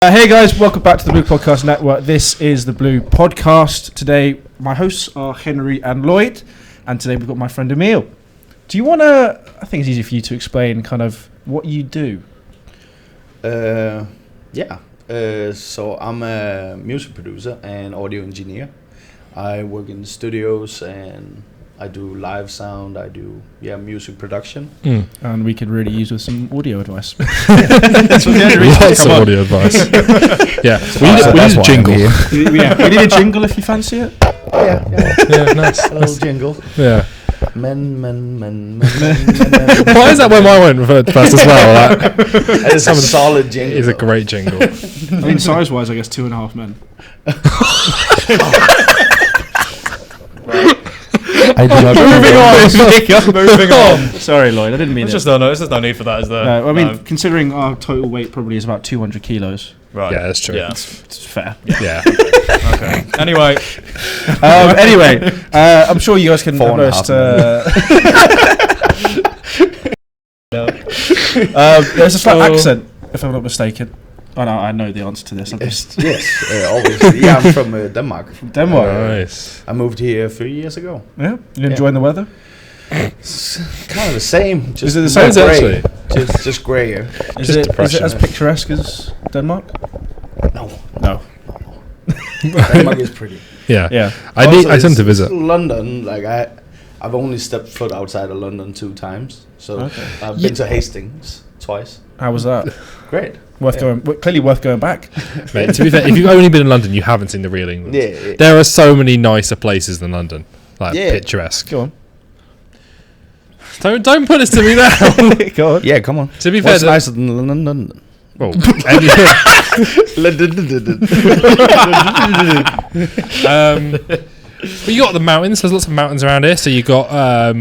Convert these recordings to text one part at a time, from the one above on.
Hey guys, welcome back to the Blue Podcast Network. This is the Blue Podcast. Today, my hosts are Henry and Lloyd, and today we've got my friend Emil. Do you want to, I think it's easy for you to explain kind of what you do. So I'm a music producer and audio engineer. I work in studios and I do live sound, I do music production. And we could really use with some audio advice. That's what lots of audio advice. Yeah, we need a jingle. We need a jingle if you fancy it. Yeah, nice. a little jingle. Yeah. Men. Why is that where mine went referred to first as well? Like, it's a solid jingle. It's a great jingle. I mean, size-wise, I guess 2.5 men. Moving on. Sorry, Lloyd, I didn't mean it. There's no need for that, is there? No, I mean, considering our total weight probably is about 200 kilos. Right. Yeah, that's true. Yeah. It's fair. Yeah. Okay. Anyway. I'm sure you guys can almost... there's a slight accent, if I'm not mistaken. Oh no, I know the answer to this. Yes, obviously. Yeah, I'm from Denmark. From Denmark. Nice. I moved here 3 years ago. Yeah, you enjoying the weather? It's kind of the same. Is it the same gray? Just grayer. Is it as picturesque as Denmark? No. Denmark is pretty. Yeah. I tend to visit London. Like I've only stepped foot outside of London 2 times, so I've been to Hastings twice. How was that? Great. Clearly worth going back. Mate, to be fair, if you've only been in London, you haven't seen the real England. Yeah. There are so many nicer places than London, like picturesque. Go on. Don't put this to me now. Go on. Yeah, come on. To be fair, what's nicer than London? Well, but you got the mountains. There's lots of mountains around here. So you got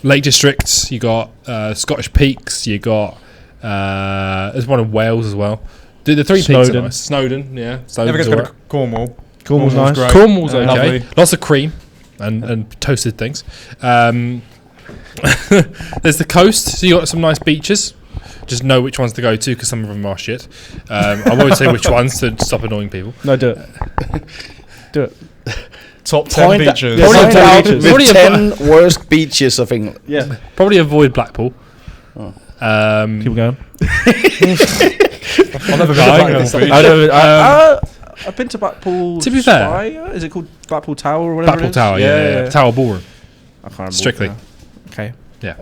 Lake Districts. You got Scottish Peaks. You got there's one in Wales as well. The 3 peaks are nice. Snowdon, yeah. Never get to go to Cornwall. Cornwall's nice. Great. Cornwall's okay. Lovely. Lots of cream and toasted things. There's the coast. So you got some nice beaches. Just know which ones to go to because some of them are shit. I won't say which ones to stop annoying people. No, do it. Do it. Top 10 beaches. Point out beaches. the 10 worst beaches of England. Yeah. Probably avoid Blackpool. Keep going. I've never been to Blackpool Beach. I've been to Blackpool. To be fair, Spire? Is it called Blackpool Tower or whatever? Blackpool Tower, yeah. Tower Ballroom. I can't remember. Strictly. Okay. Yeah.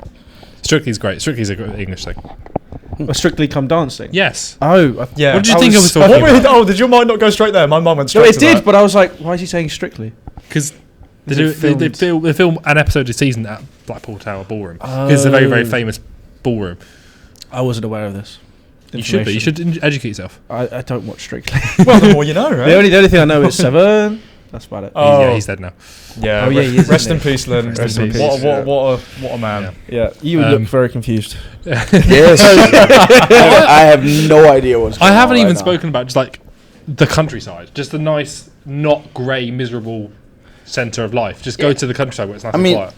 Strictly's great. Strictly's a good English thing. Strictly Come Dancing. Yes. Oh, Yeah. What did you think I was talking about? Oh, did your mind not go straight there? My mind went straight. No, it to did, that. but I was like, why is he saying Strictly? Because they Is it film an episode a season at Blackpool Tower Ballroom because it's a very, very famous ballroom. I wasn't aware of this. You should be. You should educate yourself. I don't watch Strictly. Well, the more you know, right? The only thing I know is Seven. That's about it. Yeah, he's dead now. Yeah. Oh, yeah, he is, Rest isn't in he? peace, Lynn. Rest in peace. What a man. Yeah, you would look very confused. Yes. I have no idea what's going on. I haven't even right spoken about just like the countryside, just the nice, not grey, miserable centre of life. Just go to the countryside where it's nice and quiet.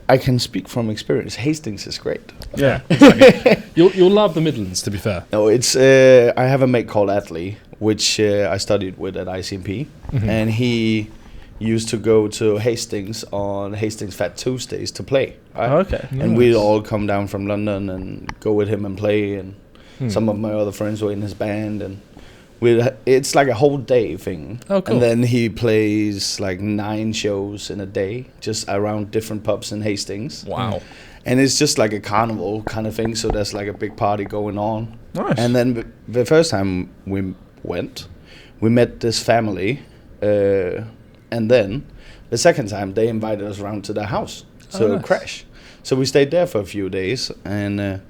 I can speak from experience. Hastings is great. Yeah, exactly. You'll love the Midlands, to be fair. No, it's I have a mate called Atlee, which I studied with at ICMP, and he used to go to Hastings on Hastings Fat Tuesdays to play. Right? Oh, okay. And we'd all come down from London and go with him and play, and some of my other friends were in his band, and it's like a whole day thing. Oh, cool. And then he plays like 9 shows in a day, just around different pubs in Hastings. Wow. And it's just like a carnival kind of thing, so there's like a big party going on. Nice. And then the first time we went, we met this family, and then the second time they invited us around to their house to crash. So we stayed there for a few days and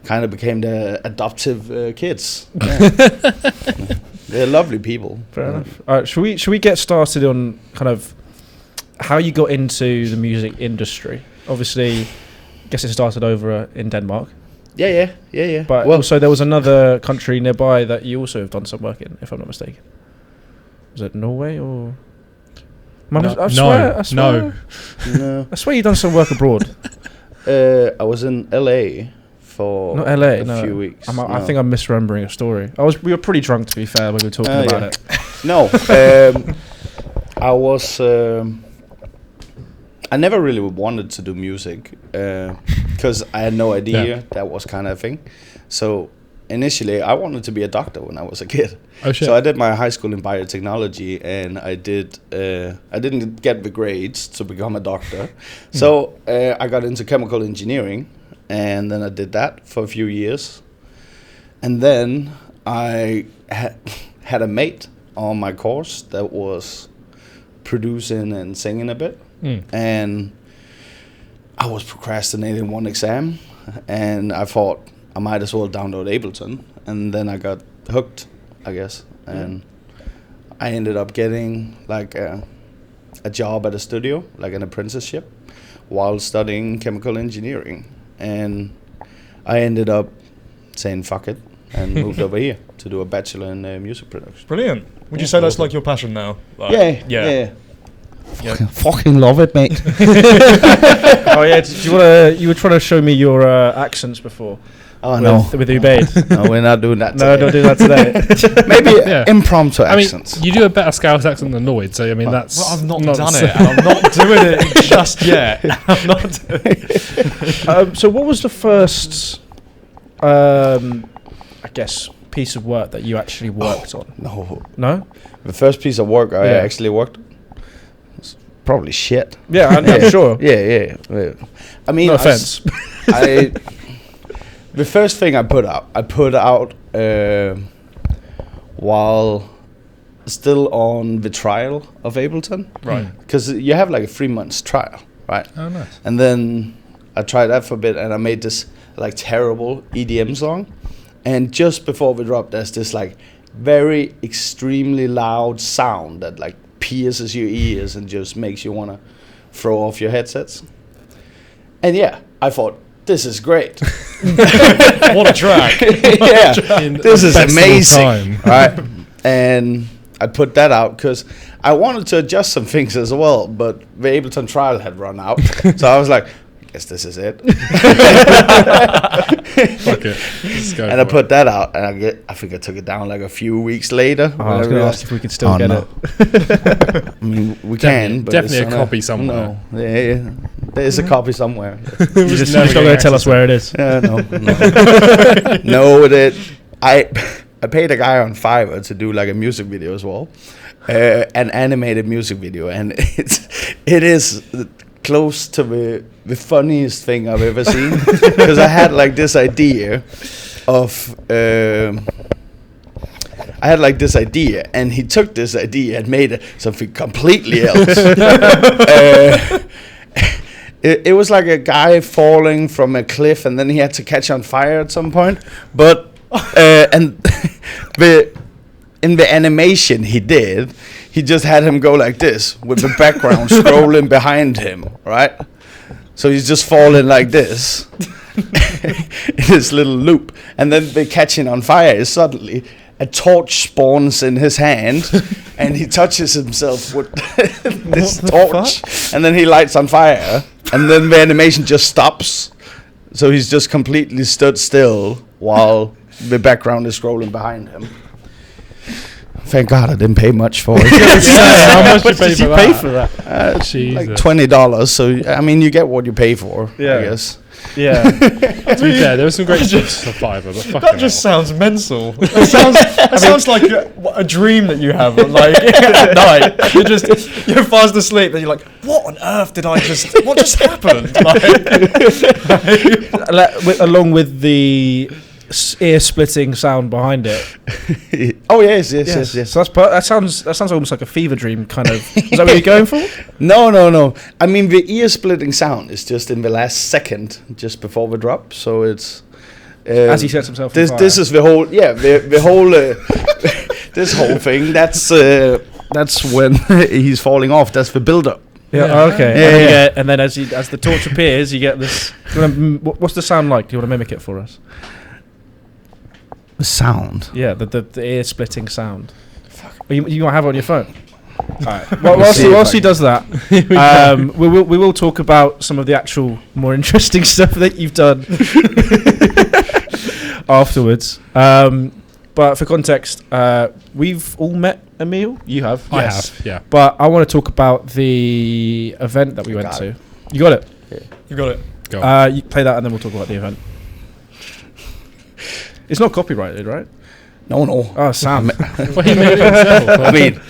kind of became the adoptive kids. Yeah. They're lovely people. Fair enough. All right, should we get started on kind of how you got into the music industry? Obviously, I guess it started over in Denmark. Yeah. But also there was another country nearby that you also have done some work in, if I'm not mistaken. Was it Norway or? I swear. No. I swear you've done some work abroad. I was in LA for Not LA. a No, few weeks. I No. think I'm misremembering a story. We were pretty drunk, to be fair, when we were talking about it. No, I was. I never really wanted to do music because I had no idea that was kind of a thing. So initially, I wanted to be a doctor when I was a kid. Oh shit. So I did my high school in biotechnology, and I didn't get the grades to become a doctor. So I got into chemical engineering, and then I did that for a few years. And then I had a mate on my course that was producing and singing a bit. And I was procrastinating one exam, and I thought I might as well download Ableton, and then I got hooked, I guess, and I ended up getting like a job at a studio, like an apprenticeship, while studying chemical engineering, and I ended up saying fuck it and moved over here to do a bachelor in music production. Brilliant. Would you say that's like your passion now? Like, Yeah. Fucking love it, mate. Oh yeah, do you wanna? You were trying to show me your accents before. Oh with Ubaid. no, we're not doing that. No, don't do that today. Maybe Yeah. impromptu I mean, accents. you do a better Scouse accent than Lloyd, so I mean that's. Well, I've not done so- it, and I'm not doing it just yet. I'm not doing it. So what was the first, I guess, piece of work that you actually worked on? No, No? the first piece of work I Yeah. actually worked was probably shit. Yeah, I'm sure. Yeah. I mean, No offense. The first thing I put out while still on the trial of Ableton. Right. Because you have like a 3 months trial, right? Oh nice. And then I tried that for a bit, and I made this like terrible EDM song. And just before we drop, there's this like very extremely loud sound that like pierces your ears and just makes you want to throw off your headsets. And yeah, I thought, this is great. What a track. Yeah, this is best of all amazing. time. Right? And I put that out because I wanted to adjust some things as well, but the Ableton trial had run out. So I was like, I guess this is it. Fuck it. Let's go And I for put that out, and I think I took it down like a few weeks later. I was going to ask if we could still Oh, get no. it. I mean, we Definitely- can, but definitely it's a on copy somewhere. No, yeah, there's a copy somewhere. You're just not going to tell us where it is. Yeah, no. No, I paid a guy on Fiverr to do like a music video as well, an animated music video, and it is close to the funniest thing I've ever seen, because I had like this idea of and he took this idea and made it something completely else. It was like a guy falling from a cliff, and then he had to catch on fire at some point. But and in the animation he just had him go like this with the background scrolling behind him, right? So he's just falling like this in this little loop, and then the catching on fire is suddenly a torch spawns in his hand, and he touches himself with this torch, and then he lights on fire, and then the animation just stops. So he's just completely stood still while the background is scrolling behind him. Thank God I didn't pay much for it. How much Did you pay for that? Like Jesus. $20. So I mean, you get what you pay for. Yeah. I guess. Yeah. To be fair, there was some great stuff for Fiverr, but fucking That just sounds mental. That sounds like a dream that you have, like at night. You're fast asleep, and you're like, "What on earth did what just happened?" Along with the ear-splitting sound behind it. Oh yes. So that sounds almost like a fever dream kind of. Is that what you're going for? No. I mean, the ear-splitting sound is just in the last second, just before the drop. So it's As he sets himself. This on fire. is the whole the whole this whole thing. That's when he's falling off. That's the build-up. Yeah. Yeah. Okay. Yeah. And then as the torch appears, you get this. What's the sound like? Do you want to mimic it for us? The sound. Yeah, the ear splitting sound. You might have it on your phone. Alright. see if Whilst I he can- does that, we will talk about some of the actual more interesting stuff that you've done. afterwards. But for context, we've all met Emil. You have. I have, yeah. But I want to talk about the event that we went to. You got it? Yeah. You got it. Go on. You play that and then we'll talk about the event. It's not copyrighted, right? No. Oh, Sam. Well, he made it himself. I mean,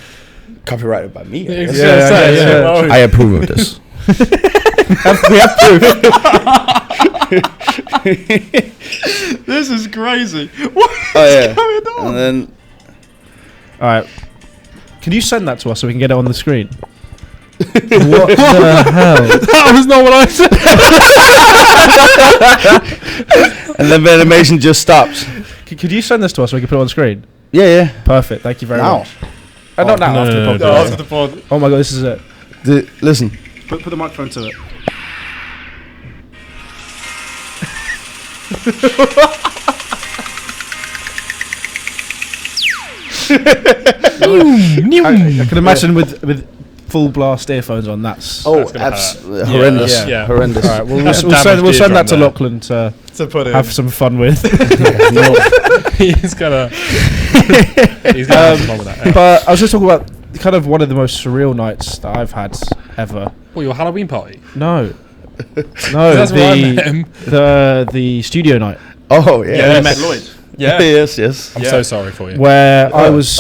copyrighted by me. I guess. Yeah. I approve of this. We have proof. This is crazy. What is going on? And then, All right. Can you send that to us so we can get it on the screen? What the hell? That was not what I said. and then the animation just stops. Could you send this to us so we can put it on the screen? Yeah. Perfect. Thank you very Now. much. Not now. No, After no, the no, podcast. no. After the pod. Oh my god, this is it. Listen. Put the microphone to it. I can imagine with full blast earphones on. That's gonna horrendous. Yeah. Horrendous. all right. We'll That's send damaged that to eardrum Lachlan to To put it. have some fun with. He's gonna have some fun with that. Yeah. But I was just talking about kind of one of the most surreal nights that I've had ever. What, your Halloween party? No, That's where I met him. the studio night Oh yeah. Yeah, we met Lloyd, Yeah. yes. I'm so sorry for you. where I was.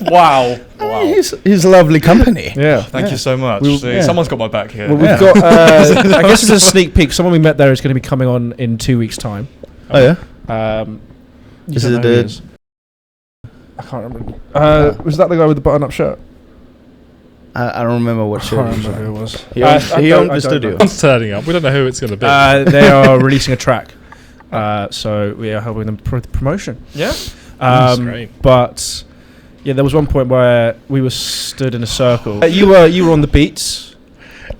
Wow. He's lovely company. Yeah. Thank you so much. We'll- See, yeah. someone's got my back here. Well, we've got. I guess it's a sneak peek. Someone we met there is going to be coming on in 2 weeks' time. Oh yeah. You Is don't it know who he the- is. I can't remember. Was that the guy with the button-up shirt? I don't remember what I show. can't remember who it was. He owned, I he don't- owned I the don't studio. know. I'm turning up. We don't know who it's going to be. They are releasing a track, so we are helping them with the promotion. Yeah. That's great. But yeah, there was one point where we were stood in a circle. You were on the beats.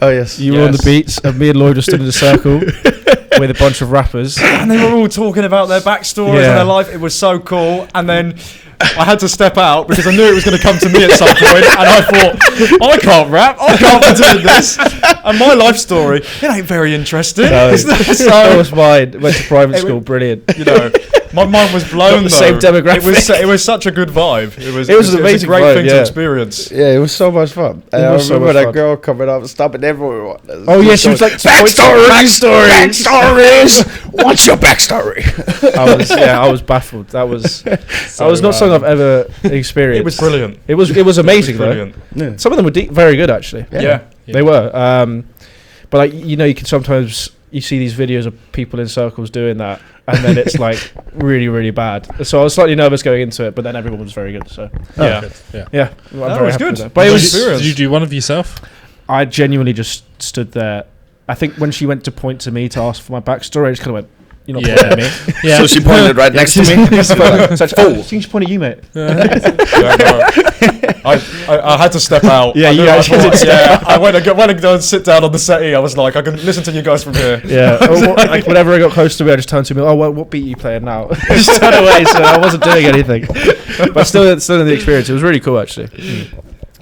Oh yes. You were on the Yes. beats, and me and Lloyd were stood in a circle with a bunch of rappers. And they were all talking about their backstories Yeah. and their life. It was so cool. And then I had to step out because I knew it was going to come to me at some point. And I thought, I can't rap. I can't be doing this. And my life story, it ain't very interesting. No, It's not- that so, was mine. Went to private It school. was- Brilliant. you know, my mind was blown. Not the though. same demographic. It was such a good vibe. It was an a amazing great vibe, thing to yeah. experience. Yeah, it was so much fun. And I was so remember much that fun. girl coming up, stopping everyone. Oh yeah, she was like backstories. What's your backstory? I was baffled. That was not something I've ever experienced. It was brilliant. It was amazing though. Brilliant. Yeah. Some of them were very good actually. Yeah. They were. But like you can sometimes you see these videos of people in circles doing that, and then it's like really really bad. So I was slightly nervous going into it, but then everyone was very good. So Yeah. Yeah. Yeah. yeah, I'm That very was happy good. with that. But it Did was. experience. Did you do one of yourself? I genuinely just stood there. I think when she went to point to me to ask for my backstory, I just kind of went, "You're not Yeah. pointing at me." Yeah. So she pointed right next to me. Such, I think she pointed at you, mate. I had to step out. Yeah, I you knew- I actually thought- did step yeah, I went and go and sit down on the settee. I was like, I can listen to you guys from here. Yeah. Like whenever I got close to me, I just turned to me. Oh, what beat are you playing now? I just turned away, so I wasn't doing anything. But still in the experience, it was really cool actually.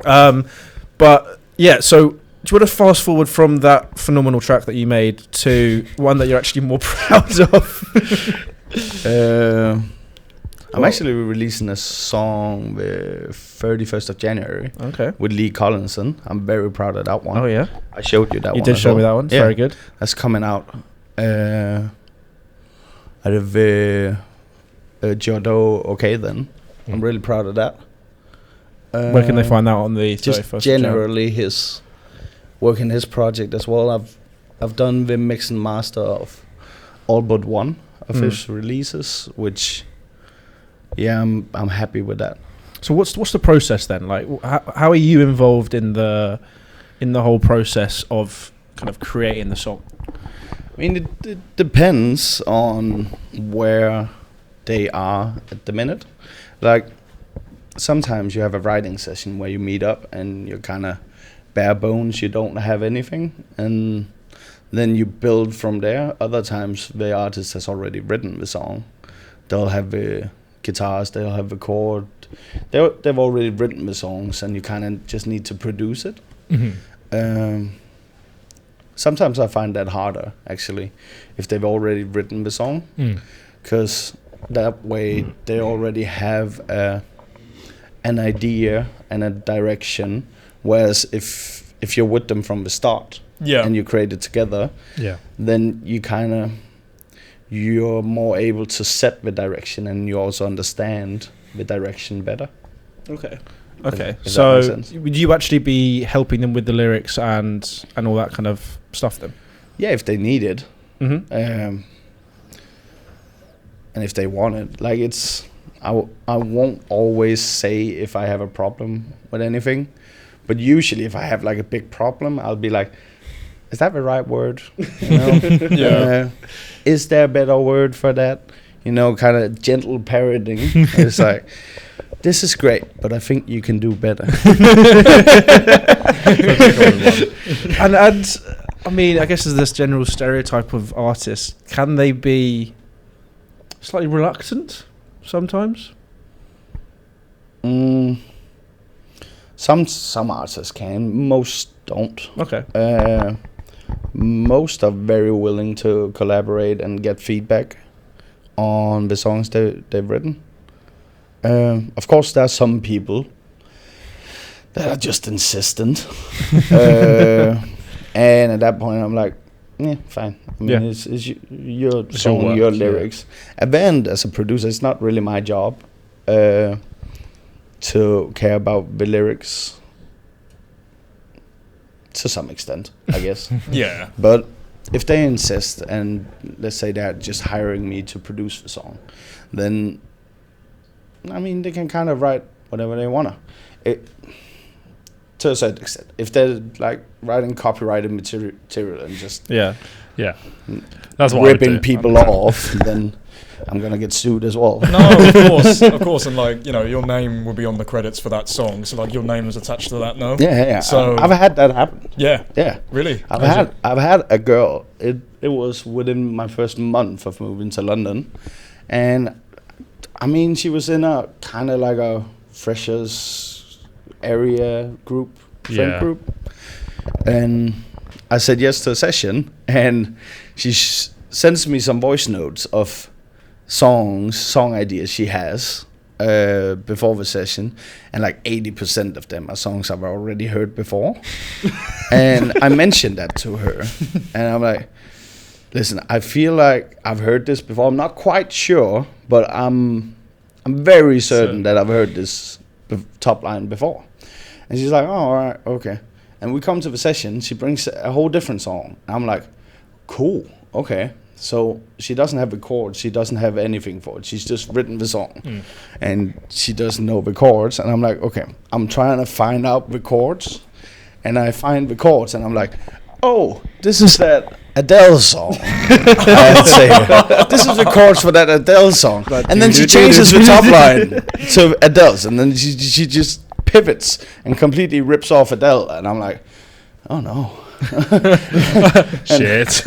But yeah, so. Do you want to fast forward from that phenomenal track that you made to one that you're actually more proud of? I'm actually releasing a song the 31st of January Okay. with Lee Collinson. I'm very proud of that one. Oh yeah. I showed you that one. You did as show me well. that one. It's Yeah. very good. That's coming out out of Jordo. Okay, then I'm really proud of that. Where can they find that on the 31st? Just of Jan? generally his work in his project as well. I've done the mix and master of all but one of his releases, which I'm happy with that. So what's the process then? Like, how are you involved in the whole process of kind of creating the song? I mean, it depends on where they are at the minute. Like, sometimes you have a writing session where you meet up and you're kind of bare bones, you don't have anything, and then you build from there. Other times the artist has already written the song. They'll have the guitars, they'll have the chord. They've already written the songs, and you kind of just need to produce it. Sometimes I find that harder, actually, if they've already written the song, because that way they already have an idea and a direction. Whereas if you're with them from the start, and you create it together, then you're more able to set the direction, and you also understand the direction better. Okay. If So that makes sense. would you actually be helping them with the lyrics and all that kind of stuff then? Yeah, if they need it. Mm-hmm. And if they want it, like I won't always say if I have a problem with anything, but usually if I have like a big problem, I'll be like, is that the right word? You know? Is there a better word for that? You know, kind of gentle parroting. It's like, this is great, but I think you can do better. and I mean, I guess there's this general stereotype of artists. Can they be slightly reluctant sometimes? Some artists can, most don't. Okay. Most are very willing to collaborate and get feedback on the songs they've written. Of course, there are some people that are just insistent. And at that point, I'm like, yeah, fine. I mean, it's your song, work, your lyrics. At the end, as a producer, it's not really my job to care about the lyrics to some extent, I guess. Yeah. But if they insist, and let's say they're just hiring me to produce the song, then, I mean, they can kind of write whatever they want to. To a certain extent. If they're like writing copyrighted material and just that's what ripping people off, then I'm gonna get sued as well. No, of course, and like, you know, your name will be on the credits for that song, so like your name is attached to that. No. Yeah. So I've had that happen. Yeah. Really. I've had a girl. It was within my first month of moving to London, and I mean, she was in a kind of like a freshers area friend group, and I said yes to a session, and she sends me some voice notes of song ideas she has before the session, and like 80% of them are songs I've already heard before. And I mentioned that to her, and I'm like, listen, I feel like I've heard this before. I'm not quite sure, but I'm very certain that I've heard this top line before. And she's like, oh, all right, okay. And we come to the session, she brings a whole different song. I'm like, cool, okay. So she doesn't have the chords, she doesn't have anything for it. She's just written the song. And she doesn't know the chords. And I'm like, okay, I'm trying to find out the chords. And I find the chords, and I'm like, oh, this is that Adele song. I'd say, this is the chords for that Adele song. And then she changes the top line to Adele's, and then she just pivots and completely rips off Adele, and I'm like, oh no. Shit.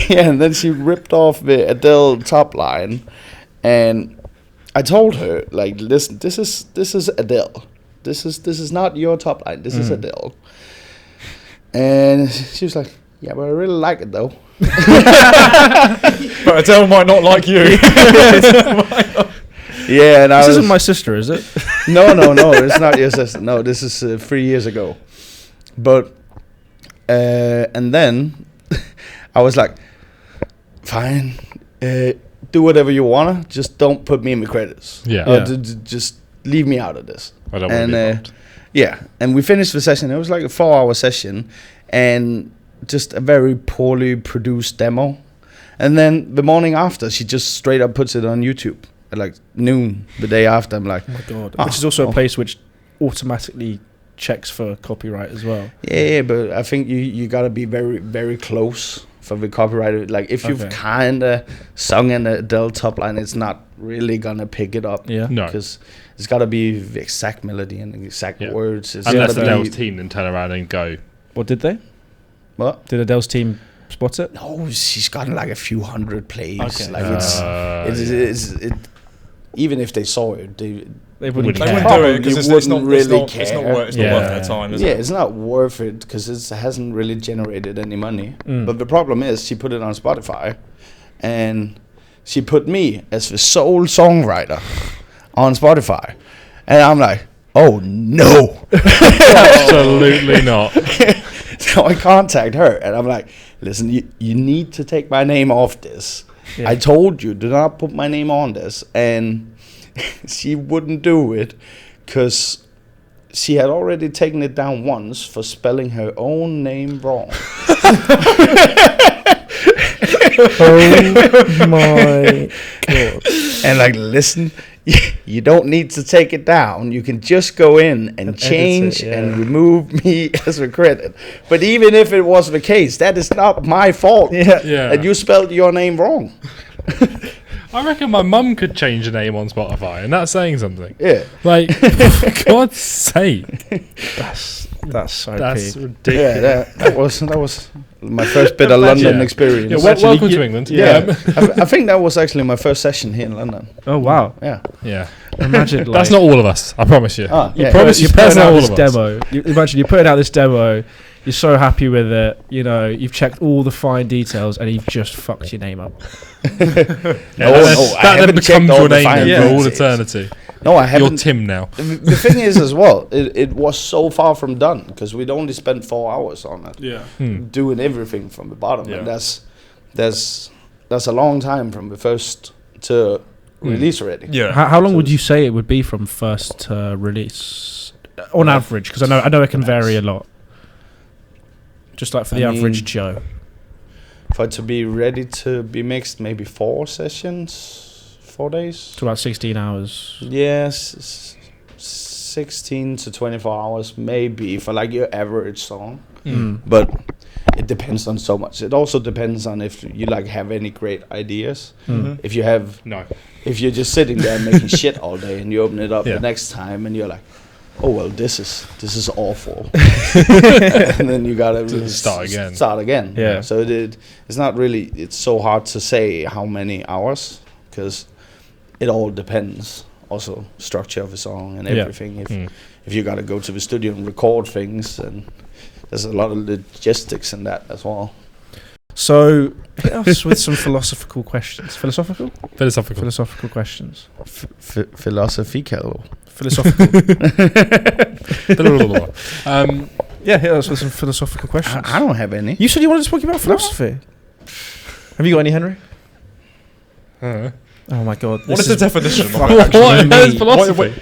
Yeah, and then she ripped off the Adele top line, and I told her, like, listen, this is Adele. This is not your top line. This is Adele. And she was like, yeah, but I really like it though. But Adele might not like you. Yeah, and This isn't my sister, is it? No, it's not your sister. No, this is 3 years ago. But and then I was like, fine, do whatever you wanna, just don't put me in the credits. Just leave me out of this. I don't want to be involved. Yeah, and we finished the session. It was like a 4-hour session, and just a very poorly produced demo. And then the morning after, she just straight up puts it on YouTube at like noon the day after. I'm like, oh my god! Which is also a place which automatically checks for copyright as well. Yeah, but I think you gotta be very, very close for the copyright. Like if you've kind of sung an Adele top line, it's not really gonna pick it up. Yeah, no, because it's gotta be the exact melody and the exact words. It's unless Adele's team then turn around and go, what did they? What did Adele's team spot it? No, she's gotten like a few hundred plays. Okay. Like it's even if they saw it, they wouldn't They care. wouldn't do it because it's not worth Yeah. their time, is Yeah, it? it's not worth it because it hasn't really generated any money. But the problem is she put it on Spotify, and she put me as the sole songwriter on Spotify. And I'm like, oh no. Absolutely not. So I contact her and I'm like, listen, you need to take my name off this. Yeah. I told you, do not put my name on this. And she wouldn't do it because she had already taken it down once for spelling her own name wrong. Oh my god. And like, listen, you don't need to take it down. You can just go in and change and remove me as a credit. But even if it was the case, that is not my fault. Yeah. And you spelled your name wrong. I reckon my mum could change the name on Spotify, and that's saying something. Yeah. Like, for God's sake. That's so That's peak. ridiculous. Yeah, that was my first bit of London experience. Yeah, welcome to England. Yeah, I think that was actually my first session here in London. Oh wow. Yeah. Yeah. Imagine like, That's not all of us, I promise you. Ah, yeah. promise you're that's putting not out all this of us. demo. Imagine you're putting out this demo. You're so happy with it. You know, you've checked all the fine details, and you've just fucked your name up. I That then haven't becomes checked all your the name fine then for all details. eternity. No, I You're haven't. Tim now. The thing is as well, it was so far from done because we'd only spent 4 hours on it, Yeah. doing everything from the bottom, Yeah. and that's a long time from the first to release already. Yeah. How long would you say it would be from first to release, on average? Because I know it can vary a lot. Just like for the I mean, average Joe. For it to be ready to be mixed, maybe 4 sessions, 4 days. So about 16 hours. Yes, 16 to 24 hours maybe for like your average song. But it depends on so much. It also depends on if you like have any great ideas. If you have, No. if you're just sitting there making shit all day and you open it up Yeah. the next time and you're like, oh well, this is awful, and then you gotta Start again. Yeah. So it's not really. It's so hard to say how many hours because it all depends. Also, structure of a song and Yeah. everything. If you gotta go to the studio and record things, and there's a lot of logistics in that as well. So hit us with some philosophical questions. Philosophical questions. Philosophical. Philosophical. Yeah, hit us with some philosophical questions. I don't have any. You said you wanted to talk about philosophy. Have you got any, Henry? Oh my god. What is the definition of fuck it? actually What me. is philosophy?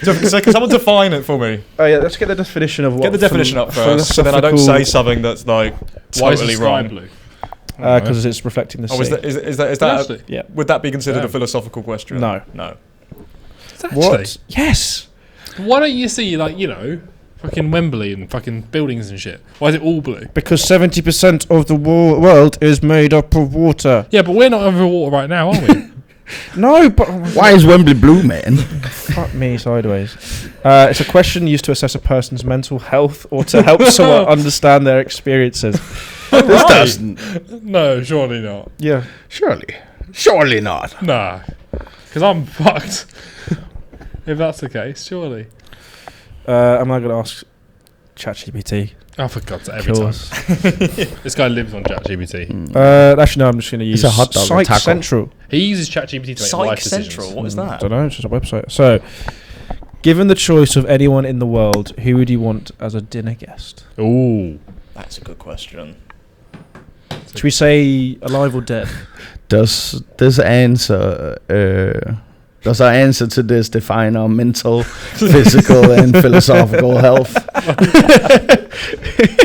Can someone define it for me? Oh yeah, let's get the definition of what. Get the definition up first, so then I don't say something that's like Why is the totally sky wrong. blue? Because it's reflecting the sea. Oh, is that Actually, Yeah. would that be considered Yeah. a philosophical question? No. No. actually. What? Yes. Why don't you see, like, you know, fucking Wembley and fucking buildings and shit? Why is it all blue? Because 70% of the world is made up of water. Yeah, but we're not over water right now, are we? No, but Why is Wembley blue, man? fuck me sideways. It's a question used to assess a person's mental health or to help someone understand their experiences. This doesn't. No, surely not. Yeah. Surely not. Nah. Because I'm fucked. If that's the case, surely. Am I going to ask ChatGPT? Oh, for God's sake, every time. This guy lives on ChatGPT. Actually, no, I'm just going to use a hot dog or Psych taco. Central. He uses ChatGPT to make Psych life Central. decisions. What is I that? don't know, it's just a website. So, given the choice of anyone in the world, who would you want as a dinner guest? Ooh. That's a good question. Should we say alive or dead? Does this answer does our answer to this define our mental, physical, and philosophical health? I'm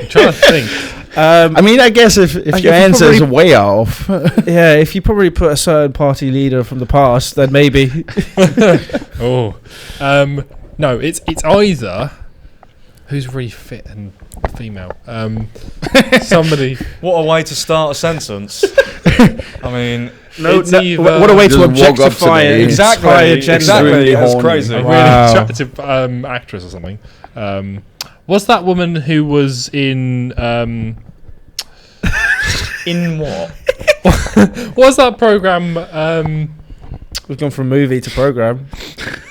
trying to think. I mean, I guess if you your answer is probably- way off, Yeah, if you probably put a certain party leader from the past, then maybe. Oh. No, it's either who's really fit and female. Somebody. What a way to start a sentence. I mean, It's either what a way to Just walk up to objectify the- it. exactly, Entire gender. exactly. Really That's horny. crazy. a really Wow. attractive actress or something. Was that woman who was in In what? what's that program? We've gone from movie to program.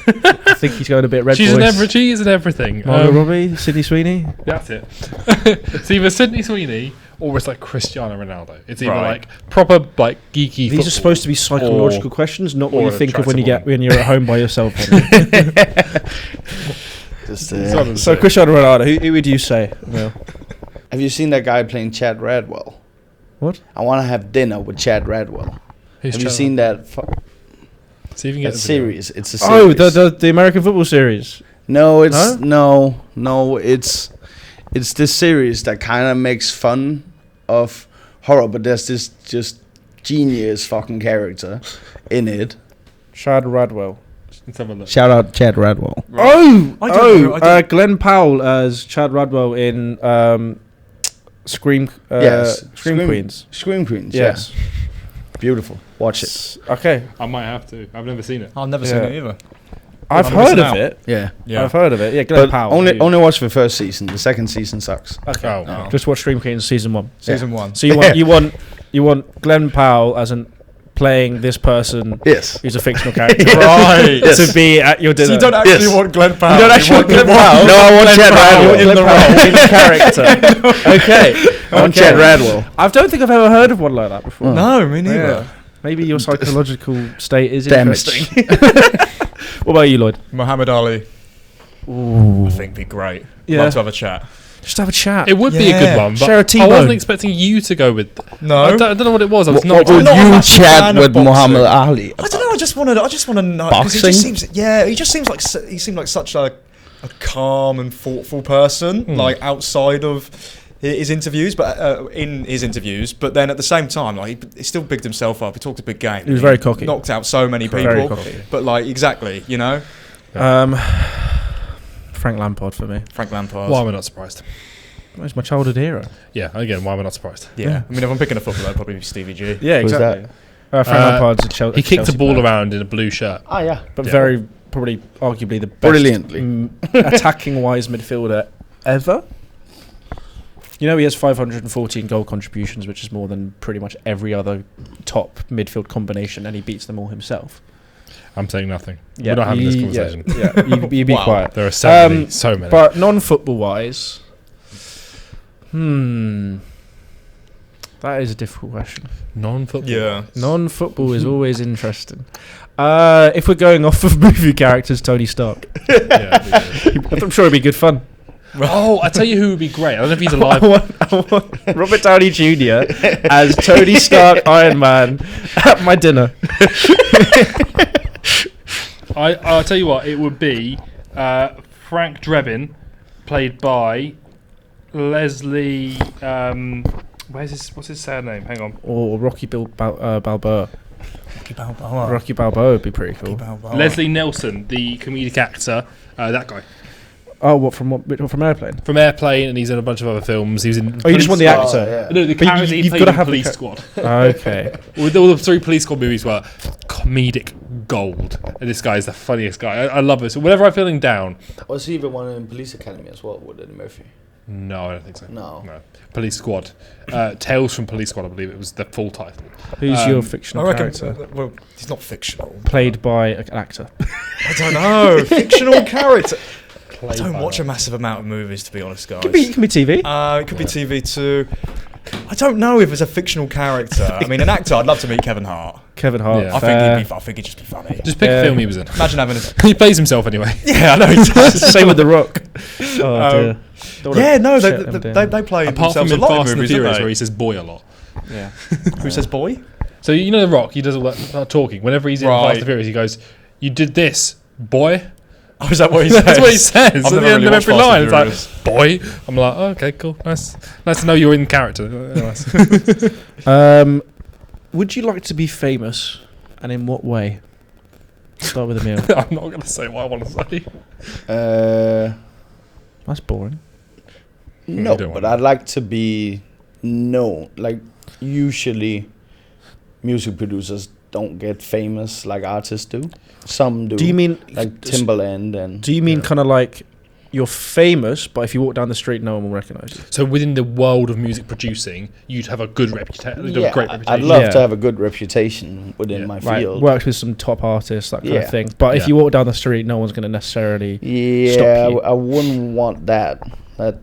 I think he's going a bit red She voice. is in everything. Margot Robbie, Sydney Sweeney. That's it. It's either Sydney Sweeney or it's like Cristiano Ronaldo. It's either Right. like proper like geeky. These football, are supposed to be psychological questions, not what or you think of when attractive you're at home by yourself. Henry. Just, So Cristiano Ronaldo, who would you say? Emil? have you seen that guy playing Chad Radwell? What? I want to have dinner with Chad Radwell. Who's Have you Chad seen that See if you can get that the video. series? It's a series. Oh, the American football series. No, it's no, it's this series that kind of makes fun of horror, but there's this just genius fucking character in it. Chad Radwell. Let's have a look. Shout out Chad Radwell. Oh, I don't know. Glenn Powell as Chad Radwell in Scream. Yes, Scream Queens. Scream Queens. Yes. Yeah. Beautiful. Watch it. Okay, I might have to. I've never seen it. I've never seen it either. I've I'm heard missing of out. it. Yeah. Yeah. I've heard of it. Yeah, Glenn But Powell. only watch the first season. The second season sucks. Okay. Oh, No. Just watch Scream Queens season 1. Season 1. So you want Glenn Powell as an playing this person Yes. who's a fictional character Right. to be at your dinner. So you don't actually Yes. want Glenn Powell. You don't actually want Glenn Powell? No, I want Chad Powell Radwell. in the role, in the character. Okay. I want Chad Radwell. I don't think I've ever heard of one like that before. No, me neither. Yeah. Maybe your psychological state is Damn interesting. What about you, Lloyd? Muhammad Ali. Ooh. I think be great. Yeah. Love to have a chat. Just have a chat. It would be a Yeah. good one, but Share a I T-bone. wasn't expecting you to go with. No. I don't know what it was. I was What not. would not a you massive chat fan of with boxing. Muhammad Ali? I don't know. I just want to know. Because he Boxing? just seems. Yeah, he just seems like he seemed like such a calm and thoughtful person. Like outside of his interviews, but in his interviews. But then at the same time, like he still bigged himself up. He talked a big game. He was very cocky. Knocked out so many Very people. cocky. But like exactly, you know, Frank Lampard for me. Frank Lampard. Why am I not surprised? He's my childhood hero. Yeah, again, why am I not surprised? Yeah. I mean, if I'm picking a footballer, I'd probably be Stevie G. Yeah, Who's exactly. Frank Lampard's a Chelsea. He kicked Chelsea the ball player. around in a blue shirt. Ah, yeah. but Yeah. very probably arguably the best Brilliantly. attacking wise midfielder ever. You know, he has 514 goal contributions, which is more than pretty much every other top midfield combination, and he beats them all himself. I'm saying nothing. Yeah, We're not having this conversation. Yeah, you be Wow. quiet. There are so many. So many. But non-football wise, that is a difficult question. Non-football. Yeah. Non-football is always interesting. If we're going off of movie characters, Tony Stark. Yeah, I'm sure it'd be good fun. oh, I tell you who would be great. I don't know if he's alive. I want Robert Downey Jr. as Tony Stark, Iron Man, at my dinner. I'll tell you what, it would be Frank Drebin, played by Leslie. What's his surname? Hang on. Or Rocky Balboa. Rocky Balboa. Rocky Balboa would be pretty cool. Leslie Nelson, the comedic actor. That guy Oh, what from Airplane? from Airplane, and he's in a bunch of other films. He was in. Oh, you just want the Police actor. yeah. Squad. No, the But character he you've played gotta in have the Police ca- Squad. Okay. With all the 3 Police Squad movies were comedic gold. And this guy is the funniest guy. I love it. So whenever I'm feeling down, Was he the one in Police Academy as well with Eddie Murphy? no, I don't think so. No. Police Squad. Tales from Police Squad, I believe it was the full title. Who's your Um, fictional I reckon. character? Well, he's not fictional. Played by an actor. I don't know. Fictional character. I Played don't by watch that. a massive amount of movies, to be honest, guys. It can be TV. It could be TV too. I don't know if it's a fictional character. I mean, an actor. I'd love to meet Kevin Hart. Kevin Hart. Yeah. I think he'd just be funny. Just pick Yeah. a film he was in. Imagine having a. He plays himself anyway. Yeah, I know. He does. Same with The Rock. Oh Um, dear. Don't wanna Yeah, no, shut them down. they play Apart from themselves in a lot Fast in and the movies, Furious, don't where they? he says boy a lot. Yeah. Who says boy? So you know The Rock, he does all that talking. Whenever he's in Right. Fast and the Furious, he goes, "You did this, boy." Oh, is that what he says? That's what he says I've at never the end really of watched every Fast line. and It's like, "Boy." I'm like, oh, "Okay, cool, nice to know you're in character." Nice. Would you like to be famous, and in what way? Start with Emil. I'm not going to say what I want to say. That's boring. No, you don't but want I'd like to be known. Like, usually music producers don't get famous like artists do. Some do. Do you mean like Timbaland and Do you mean kind of like you're famous, but if you walk down the street, no one will recognise you? So within the world of music producing, you'd have a good reputation. yeah, A great I'd reputation. love Yeah. to have a good reputation within Yeah. my Right, field. works with some top artists, that kind of Yeah. thing. But if Yeah. you walk down the street, no one's going to necessarily. Yeah, stop you. I wouldn't want that. That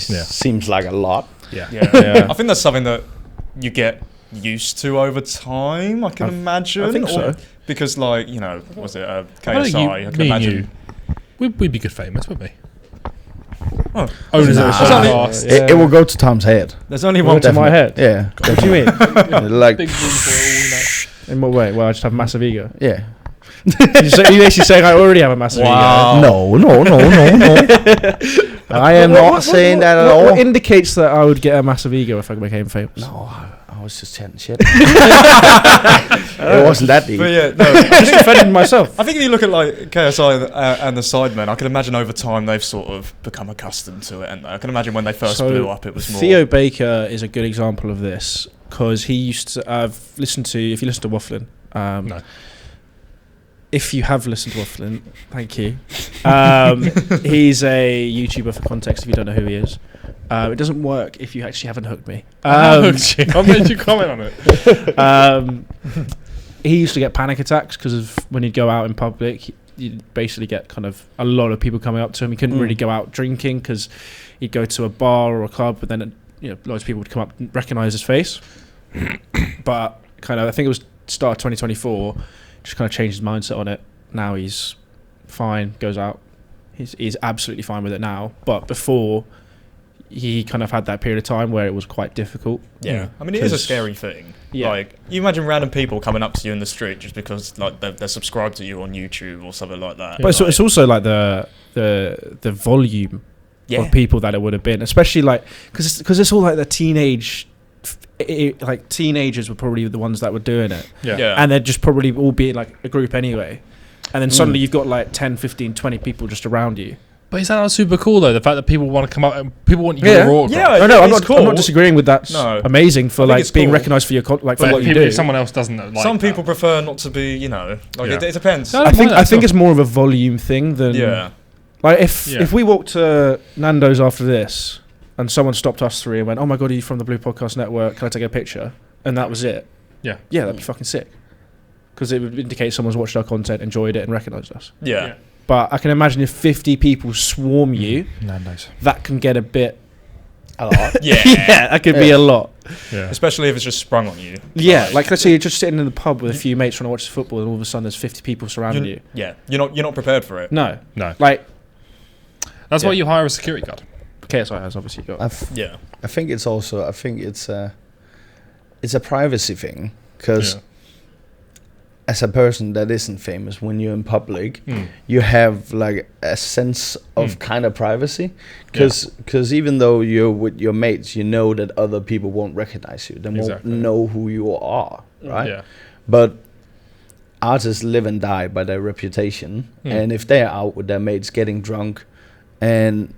Yeah. seems like a lot. Yeah. I think that's something that you get used to over time, I can imagine. I think so. Because, like, you know, was it I KSI? I can imagine. We'd be good famous, wouldn't we? Oh, Owners of a Nah. podcast. It will go to Tom's head. there's only one. To my head. Yeah. What do you mean? Like, Big room for it all, In what way? Well, I just have massive ego. yeah. You basically saying I already have a massive Wow. No. I am not saying that at all. What indicates that I would get a massive ego if I became famous? No, I was just chatting shit. It wasn't that deep. But yeah, no. I'm just defending myself. I think if you look at like KSI and the Sidemen, I can imagine over time they've sort of become accustomed to it, and I can imagine when they first blew up, it was more. Theo Baker is a good example of this because he used to. If you listen to Wafflin, No. If you have listened to Wafflin, thank you. He's a YouTuber for context. If you don't know who he is, it doesn't work if you actually haven't hooked me. I made you comment on it. He used to get panic attacks because of when he'd go out in public. You'd basically get kind of a lot of people coming up to him. He couldn't really go out drinking because he'd go to a bar or a club, but then loads of people would come up and recognise his face. But kind of, I think it was start of 2024. Just kind of changed his mindset on it. Now he's fine, goes out. He's absolutely fine with it now. But before, he kind of had that period of time where it was quite difficult. Yeah, I mean, it is a scary thing. Yeah. Like, you imagine random people coming up to you in the street just because like they're subscribed to you on YouTube or something like that. But it's also like the volume of people that it would have been, especially like because it's all like the teenagers were probably the ones that were doing it. Yeah. And they'd just probably all be like a group anyway. And then suddenly you've got like 10, 15, 20 people just around you. But is that not super cool though? The fact that people want to come up and people want your autograph. Yeah, No, I'm it's not disagreeing with that. No. Amazing for I think like it's being cool. recognised for your for But what you people, do. if someone else doesn't like Some that. people prefer not to be, like Yeah. it depends. No, I think it's more of a volume thing than like if we walked to Nando's after this and someone stopped us three and went, "Oh my god, are you from the Blue Podcast Network? Can I take a picture?" and that was it. Yeah, that'd be fucking sick because it would indicate someone's watched our content, enjoyed it, and recognised us. Yeah. But I can imagine if 50 people swarm you, that can get a lot. Yeah, that could be a lot. Yeah. Especially if it's just sprung on you. Yeah, like let's say you're just sitting in the pub with a few mates trying to watch the football, and all of a sudden there's 50 people surrounding you. Yeah, you're not prepared for it. No. Like that's why you hire a security guard. KSI has obviously got. I think it's also. I think it's a privacy thing because. As a person that isn't famous, when you're in public, you have like a sense of kind of privacy, because even though you're with your mates, you know that other people won't recognize you, they won't know who you are, right? Yeah. But artists live and die by their reputation, and if they're out with their mates getting drunk, and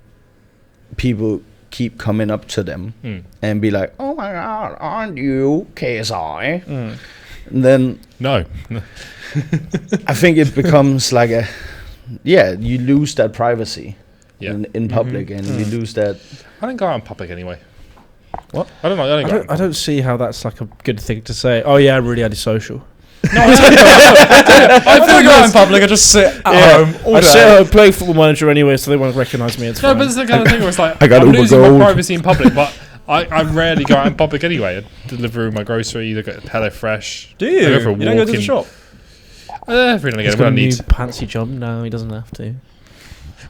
people keep coming up to them and be like, "Oh my God, aren't you KSI?" Then no. I think it becomes like you lose that privacy in public, and you lose that. I don't go out in public anyway. What? I don't know. I don't see how that's like a good thing to say. Oh yeah, I'm really antisocial. No, I don't go out in public. I just sit at home all day. I sit at home, play Football Manager anyway, so they won't recognise me. It's fine. But it's the kind of thing where it's like I'm losing Gold. my privacy in public, but I rarely go out in public anyway. I deliver my groceries, I go to HelloFresh. Do you? I go for a You don't go to the shop? Every now and again He's when got I a new need. fancy job now. He doesn't have to.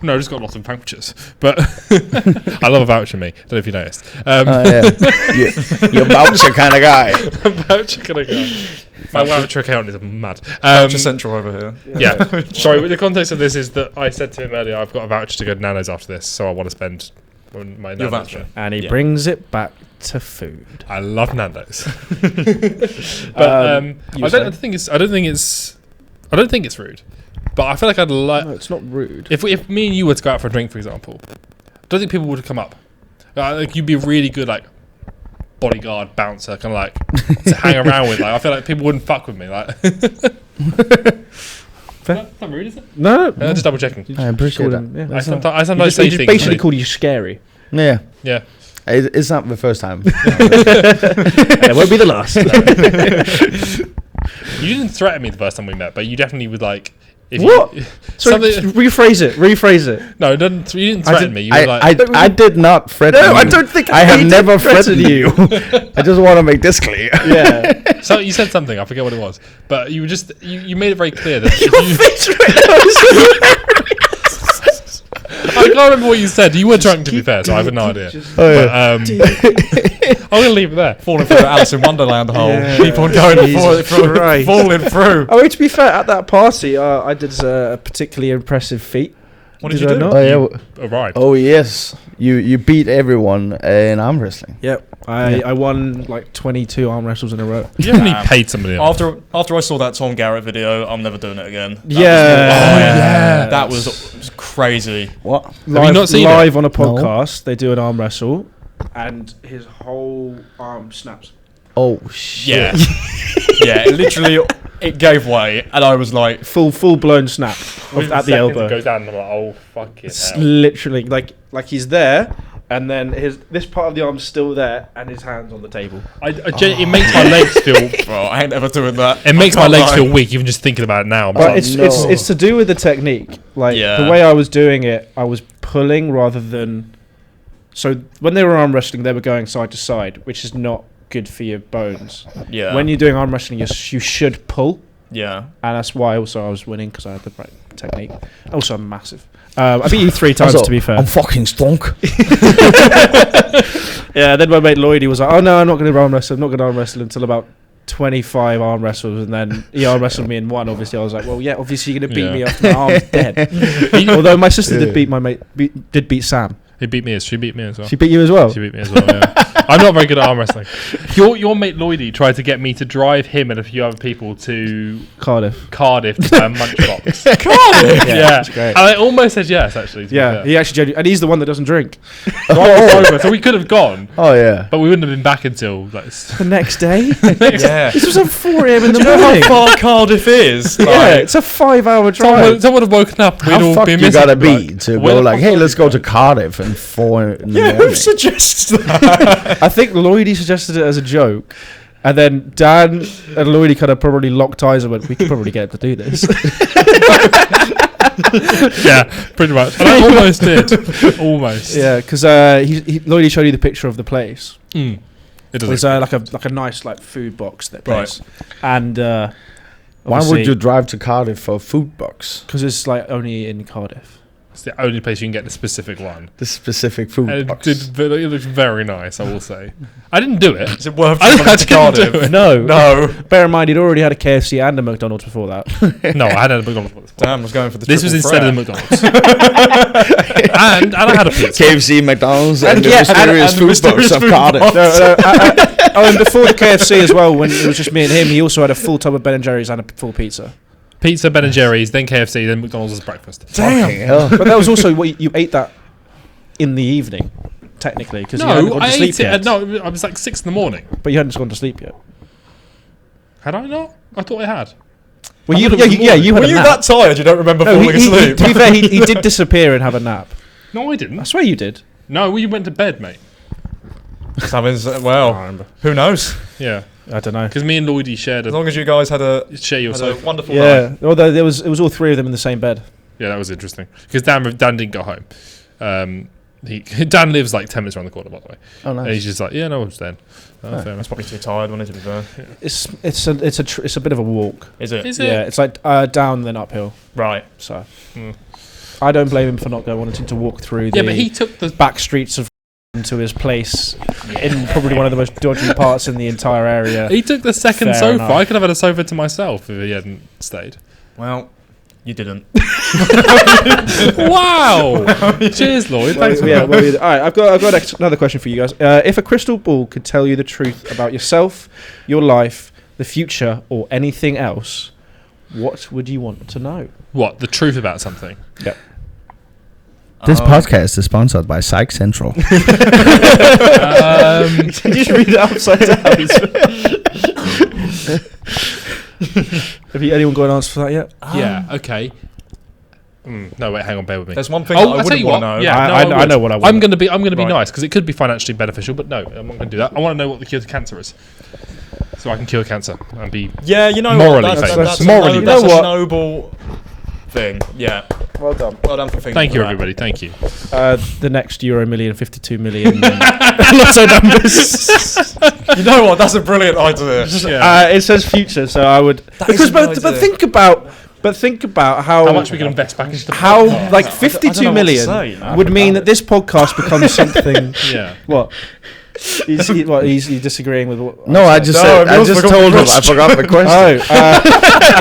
No, I just got lots of vouchers. But I love a voucher, me. Don't know if you noticed. You're a voucher kind of guy. Voucher kind of guy. My voucher account is mad. Voucher Central over here. Yeah. Sorry, the context of this is that I said to him earlier, I've got a voucher to go to Nando's after this, so I want to spend my Nando's voucher. And he brings it back to food. I love Nando's. But I don't think it's rude. But I feel like I'd like. No, it's not rude. If me and you were to go out for a drink, for example, I don't think people would come up. Like you'd be really good, like bodyguard, bouncer, kind of like to hang around with. Like I feel like people wouldn't fuck with me. Like. That's not rude, is it? No. Just double checking. I appreciate that. Yeah, I sometimes say he just things. basically called you scary. Yeah. Yeah. It's not the first time. And it won't be the last. You didn't threaten me the first time we met, but you definitely would like. What? So something- rephrase it. No, you didn't threaten me. You were like, I did not threaten you. No, I don't think I have he did never threaten threatened you. I just want to make this clear. Yeah. so you said something. I forget what it was, but you were just you made it very clear that if Your you, face right now is I can't remember what you said. You were drunk, to be fair, so I have no idea. But, I'm gonna leave it there. Falling through the Alice in Wonderland hole. Yeah. Keep on going, Jesus Christ. falling through. I mean, to be fair, at that party, I did a particularly impressive feat. What did you I do? not? Oh yeah. Arrived. Oh yes. You beat everyone in arm wrestling. Yep. I won like 22 arm wrestles in a row. You only paid somebody else. After I saw that Tom Garrett video, I'm never doing it again. Yeah. That was crazy. What? Have you not seen live on a podcast, they do an arm wrestle, and his whole arm snaps. Oh shit. Yeah, yeah. It literally, it gave way, and I was like, Full blown snap at the elbow. It goes down, and I'm like, oh fucking It's hell. literally like he's there, and then this part of the arm's still there, and his hand's on the table. It makes my legs feel. bro, I ain't ever doing that. It makes my Can't legs lie. feel weak even just thinking about it now. I'm But like, it's to do with the technique. Like Yeah. the way I was doing it, I was pulling rather than. So when they were arm wrestling, they were going side to side, which is not good for your bones. Yeah. When you're doing arm wrestling, you should pull, yeah. and that's why also I was winning because I had the right technique. Also, I'm massive. I beat you 3 times Also, to be fair. I'm fucking strong. Yeah. Then my mate Lloyd, he was like, "Oh no, I'm not going to arm wrestle. I'm not going to arm wrestle until about 25 arm wrestles," and then he arm wrestled me in one. Obviously, I was like, "Well, yeah, obviously you're going to beat me after my arm's dead." Although my sister did beat my mate, did beat Sam. she beat me as well. She beat you as well. She beat me as well, yeah. I'm not very good at arm wrestling. Your mate Lloydie tried to get me to drive him and a few other people to Cardiff. Cardiff to buy a Munchbox. Cardiff. Yeah, That's great. and I almost said yes, actually. to be Yeah, fair. he actually and he's the one that doesn't drink. So I was over, so we could have gone, Oh yeah. but we wouldn't have been back until like. The next day. Yeah. This was at 4 a.m. in the Do you know morning. how far Cardiff is? Yeah, Like, it's a 5-hour drive. Someone would have woken up. We'd How all fucked been you missing. gotta be Like, to where go the like, fuck hey, are let's we go going? to Cardiff in 4 in the yeah, who morning. suggests that? I think Lloydie suggested it as a joke, and then Dan and Lloydie kind of probably locked eyes and went, "We could probably get him to do this." Yeah, pretty much. And I almost did. Almost. Yeah, because Lloydie showed you the picture of the place. Mm. It It's doesn't. like a nice like food box that Right. place, and Why would you drive to Cardiff for a food box? Because it's like only in Cardiff. It's the only place you can get the specific one. The specific food And box. it looks very nice, I will say. I didn't do it. Is it worth I travelling to didn't do Cardiff? it. No, No. Bear in mind, he'd already had a KFC and a McDonald's before that. No, I hadn't had a McDonald's. Damn, I was going for the This was triple instead of the threat. McDonald's. and I had a pizza. KFC, McDonald's, and the yeah, mysterious and food mysterious box of food Cardiff. box. Oh, and before the KFC as well, when it was just me and him, he also had a full tub of Ben and Jerry's and a full pizza. Pizza, Ben and Jerry's, then KFC, then McDonald's as breakfast. Fucking hell. But that was also what you ate that in the evening, technically, because you hadn't No, gone I to ate sleep it. yet. No, I was like 6 in the morning. But you hadn't gone to sleep yet. Had I not? I thought I had. Well, I you, thought yeah, it was you, yeah, you had Were a you nap. that tired you don't remember No, falling asleep? to be fair, he did disappear and have a nap. No, I didn't. I swear you did. No, we went to bed, mate. That means, I well, remember. who knows? Yeah, I don't know. because me and Lloydie shared As a long as you guys had a your sofa. wonderful night. Yeah, although it was all 3 of them in the same bed. Yeah, that was interesting. Because Dan didn't go home. Dan lives like 10 minutes around the corner, by the way. Oh, And he's nice. just like, yeah, no, I'm staying. Oh, fair That's enough. probably too tired, wasn't it, to be fair? It's a bit of a walk. Is it? Is it? Yeah, it's like down then uphill. Right. So Mm. I don't blame him for not wanting to walk through Yeah, the but he took the. back streets of to his place in probably one of the most dodgy parts in the entire area. He took the second Fair sofa. enough. I could have had a sofa to myself if he hadn't stayed. Well, you didn't. Wow! Cheers, Lloyd. Thanks for Yeah, that. well, all right. I've got another question for you guys. If a crystal ball could tell you the truth about yourself, your life, the future, or anything else, what would you want to know? What? The truth about something? Yep. This podcast is sponsored by Psych Central. Did you just read it upside down? Have you anyone got an answer for that yet? Yeah. Okay. No, wait. Hang on. Bear with me. There's one thing Oh, that I I'll tell wouldn't you want what. to know. Yeah, I no, I know what I want. I'm gonna be Right. nice because it could be financially beneficial, but no, I'm not gonna do that. I want to know what the cure to cancer is, so I can cure cancer and be. Yeah, you know Morally what? That's famous. a Morally no- that's famous. a You know what? noble thing. Yeah. Well done. Well done for thinking. Thank you, of that. everybody. Thank you. The next Euro million, 52 million lotto numbers. You know what? That's a brilliant idea. It says future, so I would. That is Because, a but, good but idea. think about how much we can invest back into the how podcast. like I don't 52 know what to million say, man. would mean that this podcast becomes something. Yeah. What? He's disagreeing with what? No, I just said. I Emil's just forgot told the him. I forgot the question.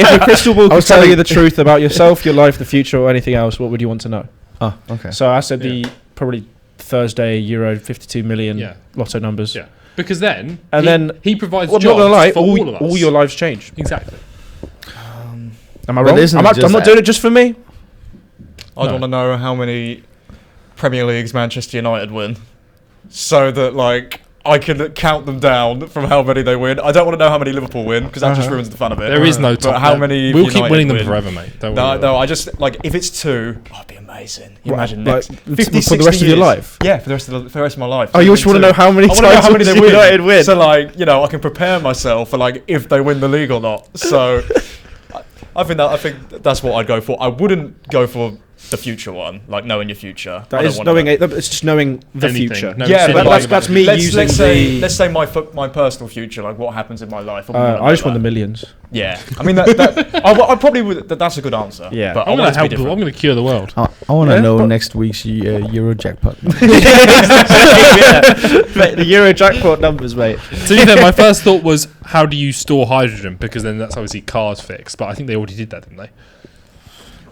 If a crystal ball could was tell telling- you the truth about yourself, your life, the future, or anything else, what would you want to know? Oh, okay. So I said the probably Thursday Euro 52 million Yeah. lotto numbers. Yeah. Because then, And then- he provides Well, not jobs gonna lie, for all of us. all your lives change. Exactly. Am I But wrong? isn't I'm it not, just I'm not that- doing it just for me. I'd No. want to know how many Premier Leagues Manchester United win, so that like I can count them down from how many they win. I don't want to know how many Liverpool win because that just ruins the fun of it. There is no top. But how there. many? We'll keep United winning them win? forever, mate. Don't No, worry. no. I just like if it's 2, it'd be amazing. You imagine Like, next for 50, the 60 rest of your years. life? Yeah, for the rest of my life. Oh, you just want to know how many I want to know times how many they win. United win. So like I can prepare myself for like if they win the league or not. So I think that's what I'd go for. I wouldn't go for the future one, like knowing your future. That I don't is wanna knowing know. it's just knowing the Anything. future. No, Yeah, so but like- that's me using let's say the. my personal future, like what happens in my life. I just want the millions. Yeah, I mean that I probably would. That's a good answer. Yeah. but I I'm want going it to to be help. different. I'm going to cure the world. I want to Yeah, know but- next week's Euro jackpot. Mate, the Euro jackpot numbers, mate. To be fair, my first thought was, how do you store hydrogen? Because then that's obviously cars fixed. But I think they already did that, didn't they?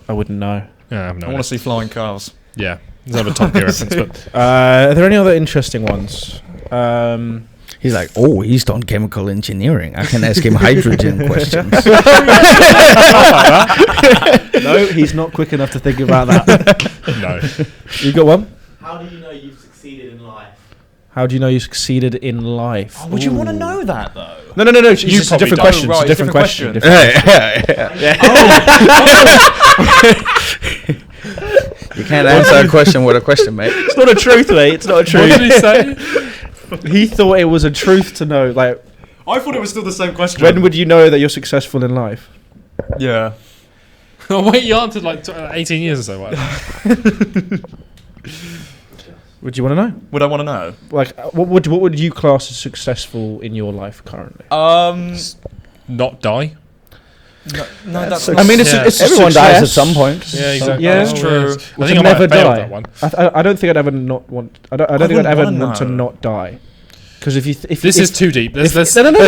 I wouldn't know. Yeah, I have no I want idea. to see flying cars. Yeah, it's not a Top Gear reference, but Are there any other interesting ones? He's like, oh, he's done chemical engineering. I can ask him hydrogen questions. No, he's not quick enough to think about that. no. You got one? How do you know you've succeeded in life? How do you know you succeeded in life? Oh, would you want to know that though? No. It's a probably different don't. question. Right, It's a different question. different You can't answer a question with a question, mate. It's not a truth, mate. It's not a What did truth. he say? He thought it was a truth to know. Like, I thought it was still the same question. when would you know that you're successful in life? Yeah. Oh, wait, you answered like 18 years or so. Right? Would you want to know? Would I want to know? Like, what would you class as successful in your life currently? Not die. No, that's. I mean, it's Yeah. it's a Everyone dies at success. some point. Yeah, exactly. Yeah. That's true. I To think I might never have failed die. that one. I don't think I'd ever not want. I don't think I'd wouldn't ever wanna want to know. not die. Because if This if, is too deep. no, Let's no, no. we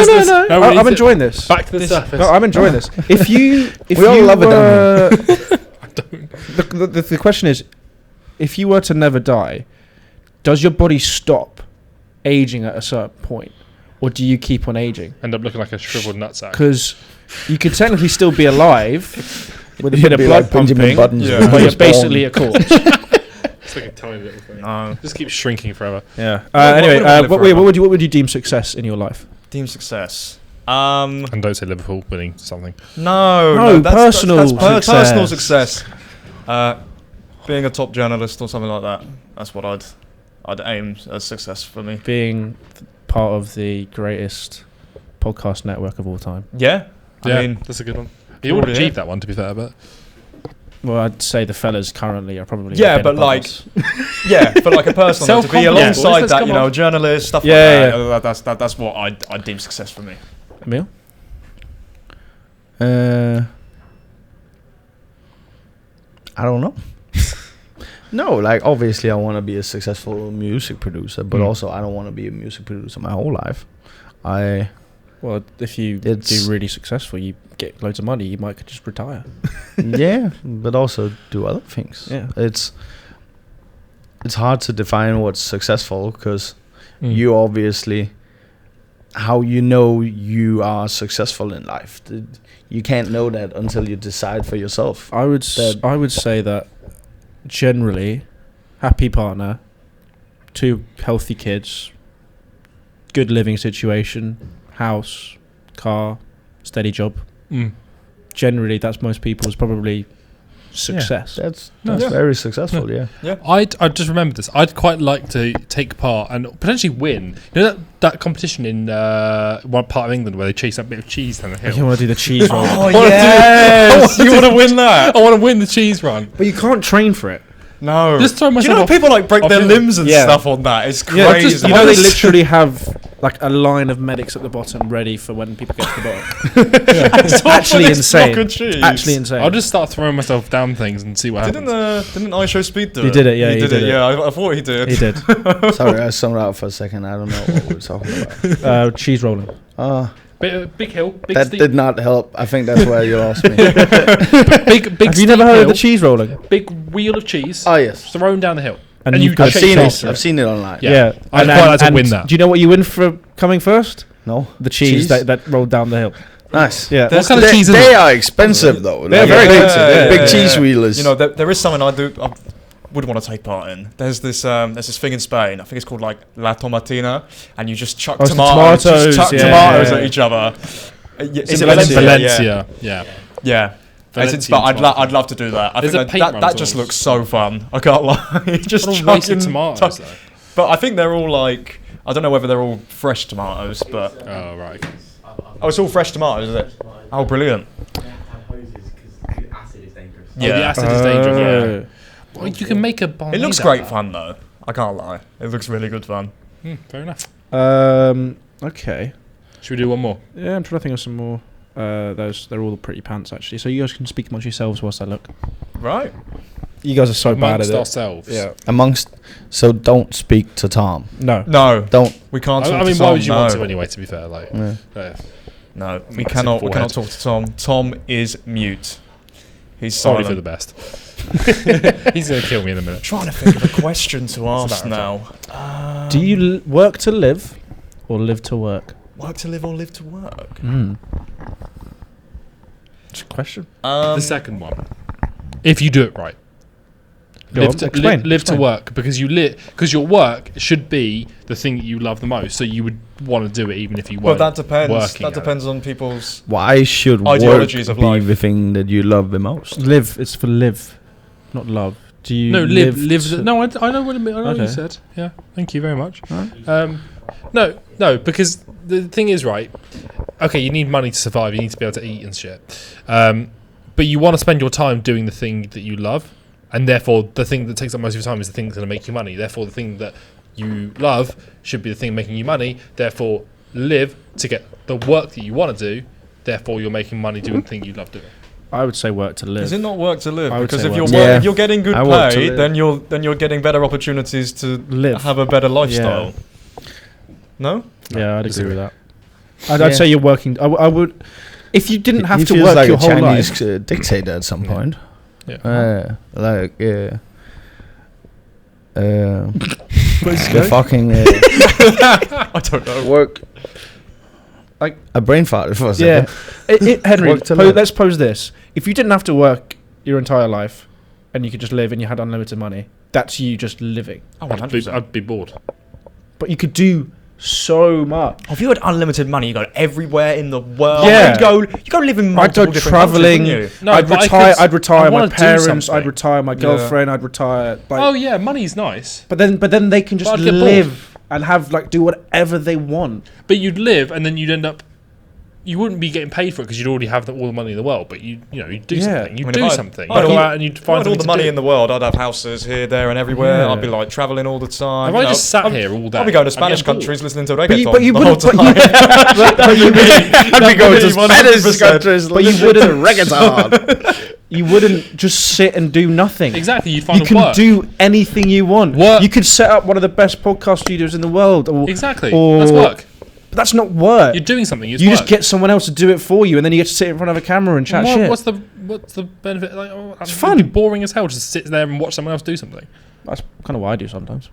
I'm need to- enjoying this. Back to the surface. No, I'm enjoying this. If you We all love it down the question is, if you were to never die, does your body stop aging at a certain point, or do you keep on aging? End up looking like a shriveled nutsack. Because you could technically still be alive with a bit of Be blood like Benjamin pumping, Buttons Yeah. when but he you're was born. basically a corpse. It's like a tiny little thing. No. Just keeps shrinking forever. Yeah. What Anyway, would I live forever? what would you deem success in your life? Team success. And don't say Liverpool winning something. No, personal that's success. personal success. Being a top journalist or something like that. That's what I'd aim as success for me. Being part of the greatest podcast network of all time. Yeah. Yeah, I mean, that's a good one. You would Already, achieve yeah. that one, to be fair, but Well, I'd say the fellas currently are probably Yeah, a bit but above like- us. yeah, for like a person to be Self-confidence, boys, alongside let's that, come you know, on. journalist stuff Yeah, like that. That's what I'd deem success for me. Emil? I don't know. No, like obviously I want to be a successful music producer, but also I don't want to be a music producer my whole life. Well, if you It's- do really successful, you get loads of money, you might just retire. Yeah, but also do other things. Yeah. It's hard to define what's successful because Mm. you obviously how you know you are successful in life. You can't know that until you decide for yourself. I would That- I would say that generally, happy partner, 2 healthy kids, good living situation, house, car, steady job. Mm. Generally, that's most people's probably success. That's Yeah. very successful. Yeah. I just remembered this. I'd quite like to take part and potentially win. You know that competition in one part of England where they chase that bit of cheese down the hill. You want to do the cheese roll, Oh yes, you want to win that? I want to win the cheese run. but you can't train for it. No. Just throw Do you myself know off. people like break off their the- limbs and Yeah. stuff on that? It's Yeah, crazy. you know they literally have like a line of medics at the bottom ready for when people get to the bottom. It's actually insane. It's actually insane. I'll just start throwing myself down things and see what happens. Didn't I Show Speed do He it? did it, yeah, He he did did it. it. Yeah, I thought he did. He did. Sorry, I zoned out for a second. I don't know what we're talking about. Cheese rolling. Big hill, big That steep, did not help. I think that's where you lost me. big Have you never heard of the cheese rolling? big wheel of cheese Oh yes, thrown down the hill? And And you've you got I've chase seen after it. I've seen it online. Yeah. I'd And- quite like to and win that. Do you know what you win for coming first? No, The cheese, that rolled down the hill. nice. Yeah. What kind of They, cheese is they it? are expensive though. They're very expensive, They're yeah. big cheese wheelers. You know, there is something I would want to take part in. There's this thing in Spain. I think it's called like La Tomatina, and you just chuck Oh, it's the tomatoes, tomatoes, just chuck yeah, tomatoes yeah. at each other. Is it Valencia? Valencia. Yeah. Yeah. Valencia It's I'd tomato. love to do that. I There's think a paint run that as just well. looks so fun. I can't lie. Just What a waste of chucking tomatoes, though. But I think they're all like, I don't know whether they're all fresh tomatoes, but Oh right. oh, it's all fresh tomatoes, is it? Oh, brilliant. You have to have hoses because acid is dangerous. Yeah. Yeah. The acid is dangerous. Oh. Well, you can make a bolognese. It looks out great of that. fun though. I can't lie. It looks really good fun. Fair enough. Okay. Should we do one more? Yeah, I'm trying to think of some more. They're all pretty pants actually. So you guys can speak amongst yourselves whilst I look. Right. You guys are so bad Amongst at it. ourselves. Yeah. So don't speak to Tom. No. No, Don't. we can't talk I mean, to why Tom. would you no. want to anyway? To be fair, like, Yeah. No, we Massive cannot. We cannot forehead. talk to Tom. Tom is mute. He's sorry silent. for the best. He's gonna kill me in a minute. Trying to think of a question to It's ask about now. Do you work to live or live to work? Work to live or live to work? It's a question. The second one, if you do it right, Go live on, to, explain, live to explain. work because your work should be the thing that you love the most. So you would want to do it even if you Well, weren't. that depends. working That at it. depends on people's. Why should work Ideologies of be life. the thing that you love the most? Live. It's for live, not love. Do you No, live. to- No, I know what it mean- I know what you Okay. said. Yeah, thank you very much. Alright. No, because the thing is, right. Okay, you need money to survive. You need to be able to eat and shit. But you want to spend your time doing the thing that you love, and therefore the thing that takes up most of your time is the thing that's going to make you money. Therefore, the thing that you love should be the thing making you money. Therefore, live to get the work that you want to do. Therefore, you're making money doing the thing you love doing. I would say work to live. Is it not work to live? I would Because say if work you're to live. Yeah. if you're getting good I work to pay, live. then you're getting better opportunities to Live. have a better lifestyle. No? Yeah, I'd agree disagree. with that. I'd Yeah. say you're working. I would. If you didn't have He to feels work like your a whole Chinese life, dictator at some point. Yeah. Like Where's it the going? fucking I don't know. work. Like- a brain fart for a yeah. second. Henry, Work to live. let's pose this: if you didn't have to work your entire life, and you could just live, and you had unlimited money, that's you just living. Oh, I'd be bored. But you could do so much. If you had unlimited money, you go everywhere in the world. Yeah. You go live in I'd multiple go different traveling. countries, wouldn't you? No, I'd but I retire. could- I'd retire I my wanna do parents. something. I'd retire my girlfriend. I'd retire. Like, Oh yeah, money's nice, but then they can just But I'd get bored. live and have do whatever they want. but you'd live and then you'd end up. You wouldn't be getting paid for it because you'd already have all the money in the world. But you'd do Yeah. something. You'd I mean, do if I- something. I'd You'd go all- out and you'd If I find had all something the to money do. in the world, I'd have houses here, there, and everywhere. Yeah. I'd be like traveling all the time. If you I know. just sat I'd- here all day, I'd be going to I'd Spanish get bored. countries listening to But reggaeton you the whole wouldn't. But time. you wouldn't. I'd be going to me, Spanish 100%. countries, But you listening to wouldn't- reggaeton. You wouldn't just sit and do nothing. Exactly, you'd find You a can work. do anything you want. Work. You could set up one of the best podcast studios in the world. Or, Exactly, or- that's work. But that's not work. You're doing something. It's You work. just get someone else to do it for you, and then you get to sit in front of a camera and chat What- shit. What's the benefit? Like, It's it'd fun. be boring as hell just to sit there and watch someone else do something. That's kind of what I do sometimes.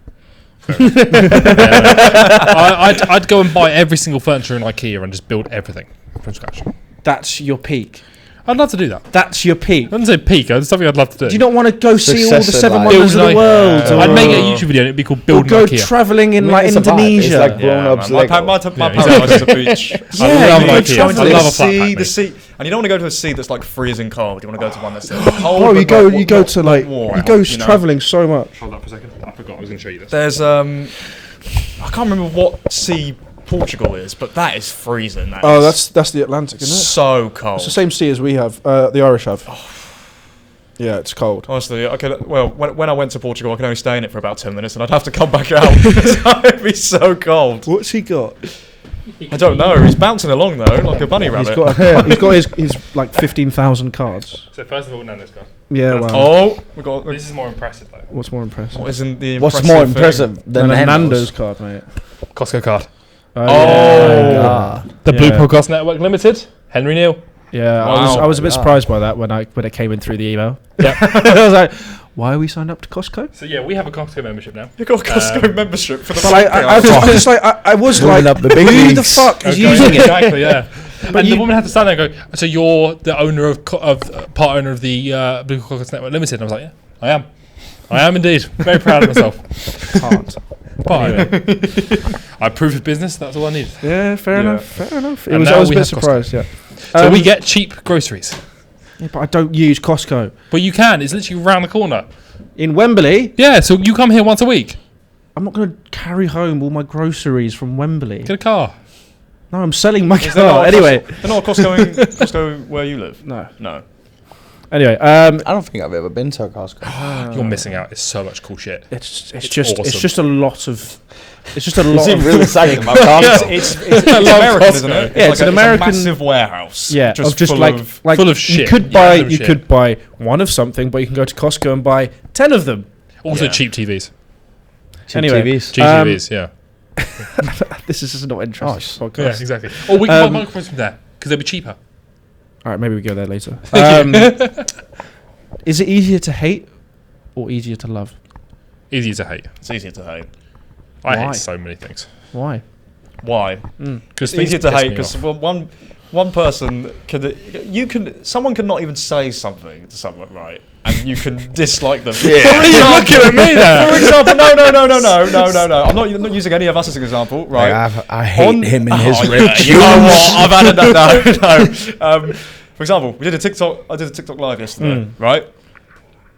I'd go and buy every single furniture in IKEA and just build everything from scratch. That's your peak. I'd love to do that. That's your peak. I wouldn't say peak. It's something I'd love to do. Do you not want to go see all the Success in 7 life. wonders of the Build world? like- I'd make a YouTube video and it'd be called Or Building go IKEA. travelling in like It's a vibe. Indonesia. It's like grown-ups my Lego. paradise is a beach. I love you go IKEA. travelling. I love a flat sea, pack, the mate. sea, and you don't want to go to a sea that's like freezing cold. You want to go to one that's cold. Bro, but you go not to like warm, you go you know? travelling so much. Hold up for a second. I forgot I was going to show you this. There's I can't remember what sea Portugal is, but that is freezing. That Oh, is that's the Atlantic, isn't it? so cold. It's the same sea as we have. The Irish have. Yeah, it's cold. Honestly, when I went to Portugal, I could only stay in it for about 10 minutes, and I'd have to come back out because it'd be so cold. What's he got? I don't know. He's bouncing along though, like a bunny rabbit. He's got his like 15,000 cards. So first of all, Nando's card. Yeah, wow. Oh, we got. This is more impressive though. What's more impressive? What isn't the What's more thing? impressive than a Nando's? Nando's card, mate. Costco card. Oh, Oh. yeah. The Blue Yeah. Podcast Network Limited. Henry Neal. Yeah, Wow. I was a bit Yeah. surprised by that when it came in through the email. Yeah. I was like, why are we signed up to Costco? So yeah, we have a Costco membership now. You got a Costco membership for the. But I was Moving like, up the big who the leagues. fuck is Okay, using it? Exactly, yeah. But and you- the woman had to stand there and go, so you're the owner of part owner of the Blue Podcast Network Limited? And I was like, yeah, I am. I am indeed. Very proud of myself. Can't. Part owner. I proved his business. That's all I needed. Yeah, fair Yeah. enough. Fair enough. And I now was a we bit have Costco. surprised. Yeah. So we get cheap groceries. Yeah, but I don't use Costco But you can. It's literally round the corner. in Wembley. Yeah, so you come here once a week. I'm not going to carry home all my groceries from Wembley. Get a car. No, I'm selling my Is there not car a anyway. They're not a Costco where you live. No. No. Anyway, I don't think I've ever been to a Costco. You're missing out. It's so much cool shit. it's It's just awesome. it's just a lot of it's just a You lot seem of really excited about Costco. It's I love American, Costco. isn't it? Yeah, it's an American- a massive warehouse. yeah, just of just full like of like full of You shit. could Yeah, buy full of you shit. could buy one of something, but you can go to Costco and buy 10 of them. Also Yeah. cheap TVs. Anyway. TVs. Cheap TVs, yeah. This is not interesting. Oh, podcast. Yeah, exactly. Or we can buy Um, microphones from there because they'll be cheaper. All right, maybe we go there later. Is it easier to hate or easier to love? Easier to hate. It's easier to hate. I Why? hate so many things. Why? Why? Because It's easier to hate because one person someone can not even say something to someone, right, and you can dislike them. What are you looking at me there? For example, no. I'm not using any of us as an example, right? I hate him and his Oh, rich. You know what? I've had enough. No. For example, I did a TikTok live yesterday, right?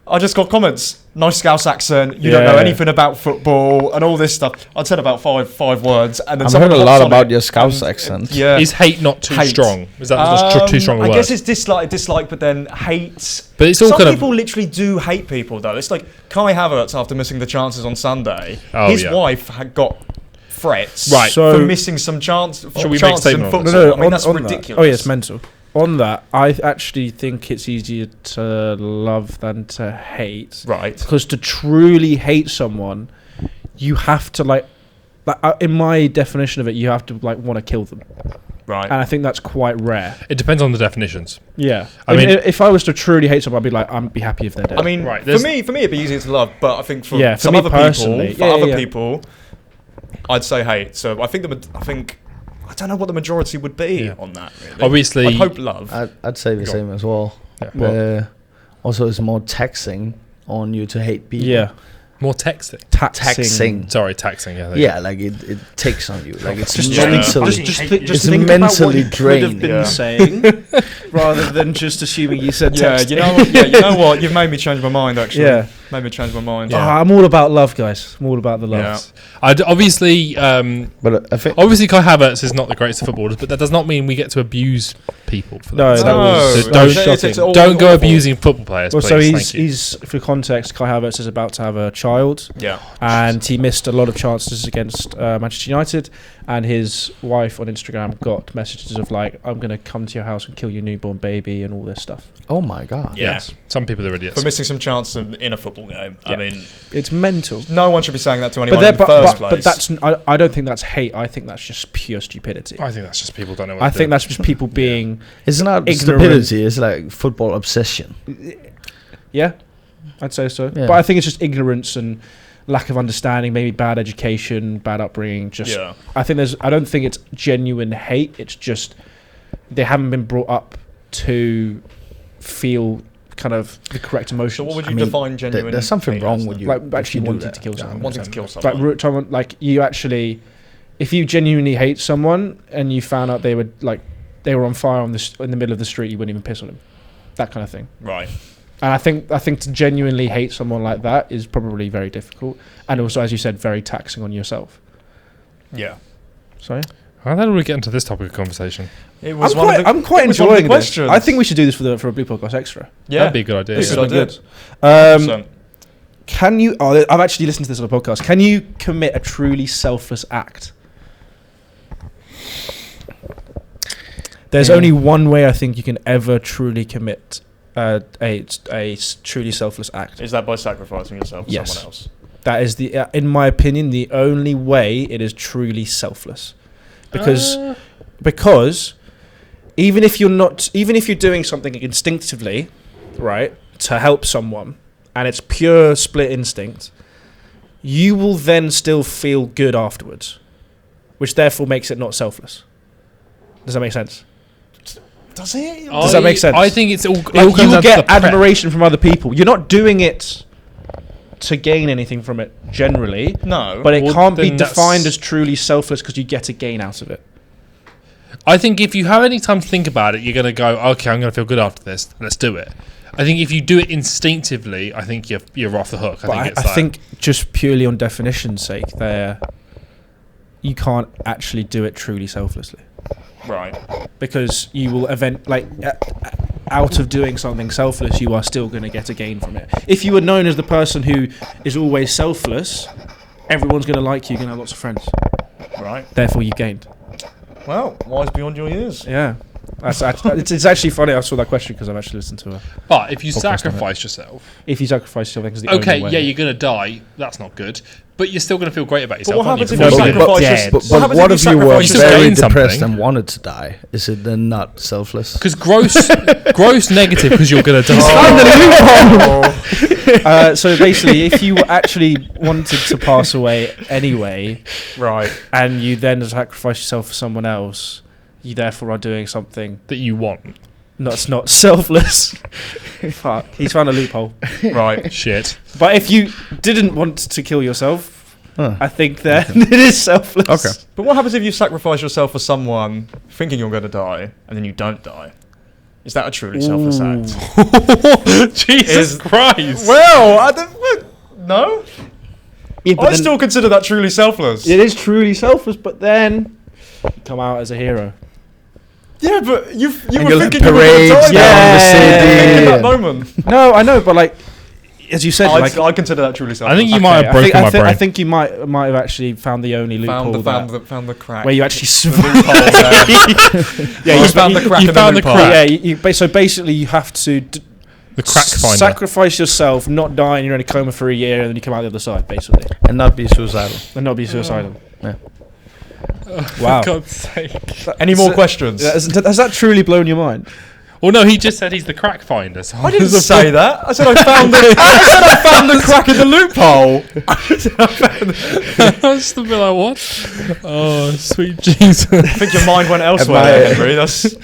I just got comments. Nice Scouse accent. You don't know Yeah. anything about football and all this stuff. I'd said about five words, and then I've someone heard a hops lot on about it your Scouse and- accent. Yeah. Is hate not too Hate. strong? Is that just too strong a word? I guess it's dislike, but then hate. But it's all Some kind of- people literally do hate people, though. It's like Kai Havertz after missing the chances on Sunday. Oh, his yeah. wife had got threats Right. So- for missing some chances we make a in statement on football. this? I mean, that's ridiculous. That. Oh yeah, it's mental. On that, I actually think it's easier to love than to hate. Right. Because to truly hate someone, you have to like in my definition of it, you have to like want to kill them, Right. and I think that's quite rare. It depends on the definitions. Yeah, I I mean, mean- if I was to truly hate someone, I'd be like, I'd be happy if they're dead. I mean, Right, for there's- me, it'd be easier to love, but I think for Yeah, for some me other personally. people, Yeah, for other yeah. people, I'd say hate. So I think I don't know what the majority would be Yeah. on that. Really. Obviously- I'd hope love. I'd say the Go same as well. Yeah. Also, it's more taxing on you to hate people. yeah, More texting. Taxing. Sorry, taxing. Yeah. Yeah, like it takes on you. Like it's just mentally. just It's think about what mentally you could have draining. been Yeah. saying, rather than just assuming you said Yeah, text. you know what? You've made me change my mind. Actually, Yeah. made me change my mind. Ah, I'm all about love, guys. I'm all about the love. Yeah. Obviously, But I think obviously, Kai Havertz is not the greatest of footballers, but that does not mean we get to abuse people. For No, that. that was So that was don't- shocking. all- Don't go awful. abusing football players, Well, please. so Thank you. he's for context, Kai Havertz is about to have a child, Yeah. and he missed a lot of chances against Manchester United. And his wife on Instagram got messages of like, "I'm going to come to your house and kill your newborn baby" and all this stuff. oh my god. Yeah. Yes. Some people are idiots. For missing some chance in a football game. I Yeah. mean, It's mental. no one should be saying that to anyone But, in the first place. but that's I don't think that's hate. I think that's just pure stupidity. I think that's just people don't know what I to think do. that's just people being It's not Ignorant. stupidity. It's like football obsession. yeah, I'd say so. Yeah. But I think it's just ignorance and lack of understanding, maybe bad education, bad upbringing. Just Yeah. I don't think it's genuine hate. It's just they haven't been brought up to feel kind of the correct emotions. So what would you define genuine? There's something hate wrong as with then? you. Like if actually you do wanting that. to kill someone. Wanting to kill someone. Like someone, like you actually, if you genuinely hate someone and you found out they were on fire in the middle of the street, you wouldn't even piss on them. That kind of thing. Right. And I think to genuinely hate someone like that is probably very difficult, and also, as you said, very taxing on yourself. Yeah. Sorry. How the hell did we get into this topic of conversation? It was I'm quite it was one of the enjoying this. questions. I think we should do this for a Blue Podcast Extra. Yeah. That'd be a good idea. That's yeah. a good idea. Can you? Oh, I've actually listened to this on a podcast. Can you commit a truly selfless act? There's only one way I think you can ever truly commit a truly selfless act. Is that by sacrificing yourself for Yes. someone else? That is in my opinion, the only way it is truly selfless, because even if you're doing something instinctively, right, to help someone, and it's pure split instinct, you will then still feel good afterwards, which therefore makes it not selfless. Does that make sense? Does it? Does that make sense? I think it's all. Like, It all you comes will down to get the prep. admiration from other people. You're not doing it to gain anything from it generally, No. but it Well, can't be then that's- defined as truly selfless because you get a gain out of it. I think if you have any time to think about it, you're going to go, okay, I'm going to feel good after this. Let's do it. I think if you do it instinctively, I think you're off the hook. I think just purely on definition's sake, you can't actually do it truly selflessly, Right. because you will out of doing something selfless, you are still going to get a gain from it. If you were known as the person who is always selfless, everyone's going to like you. You're going to have lots of friends. Right. Therefore, you gained. Well, wise beyond your years. Yeah. It's actually funny. I saw that question because I've actually listened to it. But if you podcast on it. sacrifice yourself, If you sacrifice yourself, it's the okay, only way. yeah, you're going to die. That's not good. But you're still going to feel great about But yourself. what aren't happens you? if you Before sacrifice dead. yourself? But happens what if if you you were sacrifice still very gain depressed something? and wanted to die? Is it then not selfless? Because gross negative because you're going to die. So basically, if you actually wanted to pass away anyway, Right. and you then sacrifice yourself for someone else, you therefore are doing something that you want. that's not selfless. Fuck, he's found a loophole. Right. Shit. But if you didn't want to kill yourself, Huh. I think then it is selfless. Okay. But what happens if you sacrifice yourself for someone thinking you're going to die and then you don't die? Is that a truly selfless act? Jesus Christ. Well, I don't. No? Yeah, but I then still consider that truly selfless. it is truly selfless, but then you come out as a hero. Yeah, but you And were you'll thinking you have were going to parades die. down the city. In that moment. No, I know, but like, as you said, I consider that truly selfless. I think you might have broken my brain. I think you might have actually found the only loophole found the crack. where you actually The survive. loophole there. Yeah, you found the crack you in found the the loophole. crack. Yeah, so basically you have to The crack finder. sacrifice yourself, not die, and you're in a coma for a year, and then you come out the other side, basically, And not be suicidal. and not be suicidal. Yeah. Wow. For God's sake. Any more questions? Has that truly blown your mind? Well, no, he just said he's the crack finder. So I didn't say that. I said I found I found the crack in the loophole. That's the bit I watched. Oh, sweet Jesus. I think your mind went elsewhere, my- Henry. That's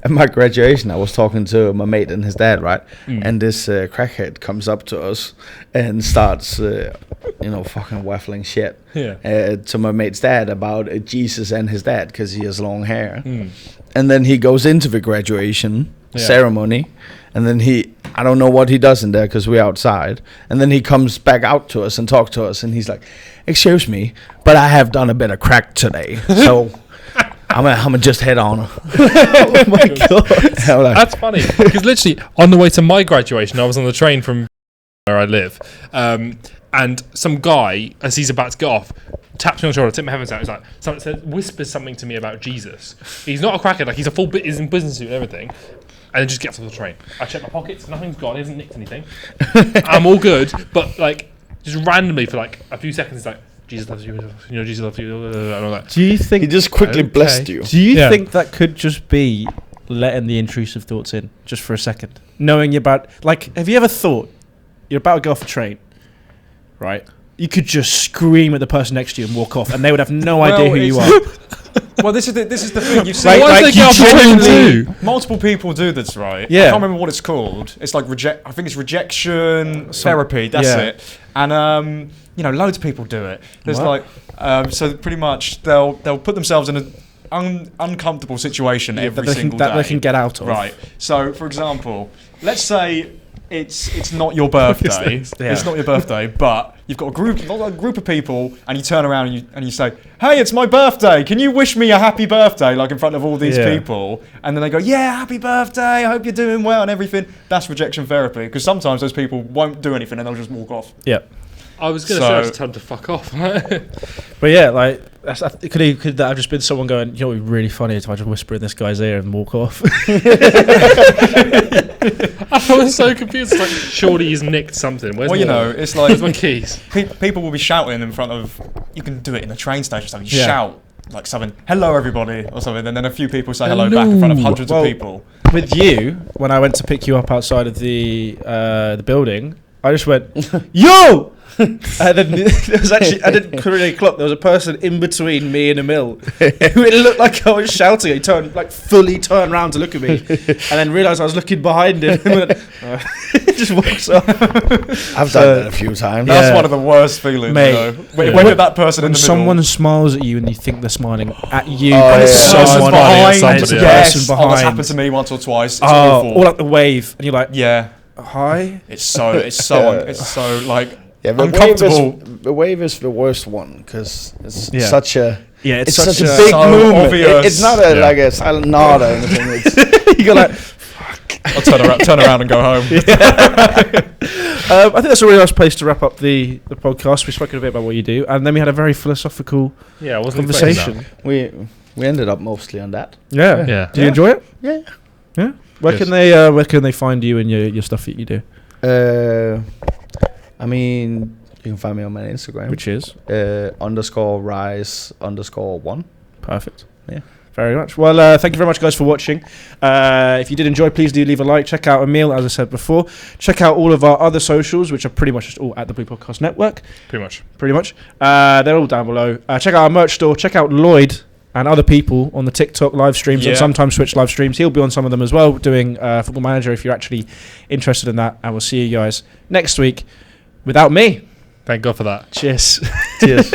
At my graduation, I was talking to my mate and his dad, right? Mm. And this crackhead comes up to us and starts, fucking waffling shit Yeah. to my mate's dad about Jesus and his dad because he has long hair. Mm. And then he goes into the graduation Yeah. ceremony, and then I don't know what he does in there because we're outside. And then he comes back out to us and talks to us, and he's like, "Excuse me, but I have done a bit of crack today, so I'm gonna just head on." Oh my god! I'm like, That's funny because literally on the way to my graduation, I was on the train from where I live, and some guy, as he's about to get off, taps me on the shoulder, tips my headphones out. He's like, whispers something to me about Jesus. He's not a crackhead, like he's he's in business suit and everything, and then just gets off the train. I check my pockets, nothing's gone, he hasn't nicked anything. I'm all good, but like just randomly for like a few seconds, it's like, Jesus loves you, Jesus loves you, and all that. Do you he think? just quickly Okay. blessed you. Do you Yeah. think that could just be letting the intrusive thoughts in just for a second, knowing you're about? Like, have you ever thought you're about to go off a train, right? You could just scream at the person next to you and walk off, and they would have no idea who you are. Well, this is the thing. You see, Like- Why like do they you get up between genuinely- two? multiple people do this, right? Yeah. I can't remember what it's called. It's like I think it's rejection therapy. That's yeah. it. And loads of people do it. There's What? so pretty much they'll put themselves in an uncomfortable situation every single day that they can get out of. Right. So, for example, let's say it's not your birthday. Yeah. It's not your birthday, but you've got a group of people, and you turn around and you say, "Hey, it's my birthday. Can you wish me a happy birthday?" Like in front of all these Yeah. people, and then they go, "Yeah, happy birthday. I hope you're doing well and everything." That's rejection therapy, because sometimes those people won't do anything and they'll just walk off. Yeah. I was going to say I just tell them to fuck off. But yeah, like could that have just been someone going, you know, what would be really funny if I just whisper in this guy's ear and walk off? I was so confused. It's like, surely he's nicked something. Where's It's like where's my keys? people will be shouting in front of. You can do it in a train station or something. You Yeah. shout like something, "Hello, everybody," or something, and then a few people say hello back in front of hundreds Well, of people. With you, when I went to pick you up outside of the building, I just went, "Yo!" And then there was actually, I didn't really clock, there was a person in between me and Emil who it looked like I was shouting. He fully turned around to look at me, and then realised I was looking behind him and went, just walks off. I've done that a few times. That's Yeah. one of the worst feelings, Mate. you know. When you're that person in When the someone middle. smiles at you and you think they're smiling at you, Oh, but it's yeah. Person someone behind, and it's the yes. person Oh, that's behind. happened to me once or twice. It's Oh, awful. or like the wave, and you're like, Yeah, "Hi." it's so like Yeah, uncomfortable. the wave is the worst one because it's Yeah. such a Yeah, it's such a so big movement. obvious. It's not like a silent nod or anything. It's, You go like, I'll turn around and go home. I think that's a really nice place to wrap up the podcast. We've spoken a bit about what you do, and then we had a very philosophical Yeah, I wasn't expecting conversation. we ended up mostly on that. Yeah. that. Yeah. Do you enjoy it? Yeah. Yeah. Where Yes. can they find you and your stuff that you do? I mean, you can find me on my Instagram, Which is _rise_1. perfect. Yeah. Very much. Well, thank you very much, guys, for watching. If you did enjoy, please do leave a like. Check out Emil, as I said before. Check out all of our other socials, which are pretty much just all at the Blue Podcast Network. Pretty much. Pretty much. They're all down below. Check out our merch store. Check out Lloyd and other people on the TikTok live streams and sometimes Twitch live streams. He'll be on some of them as well, doing Football Manager if you're actually interested in that. And we'll see you guys next week without me. Thank God for that. Cheers. Cheers.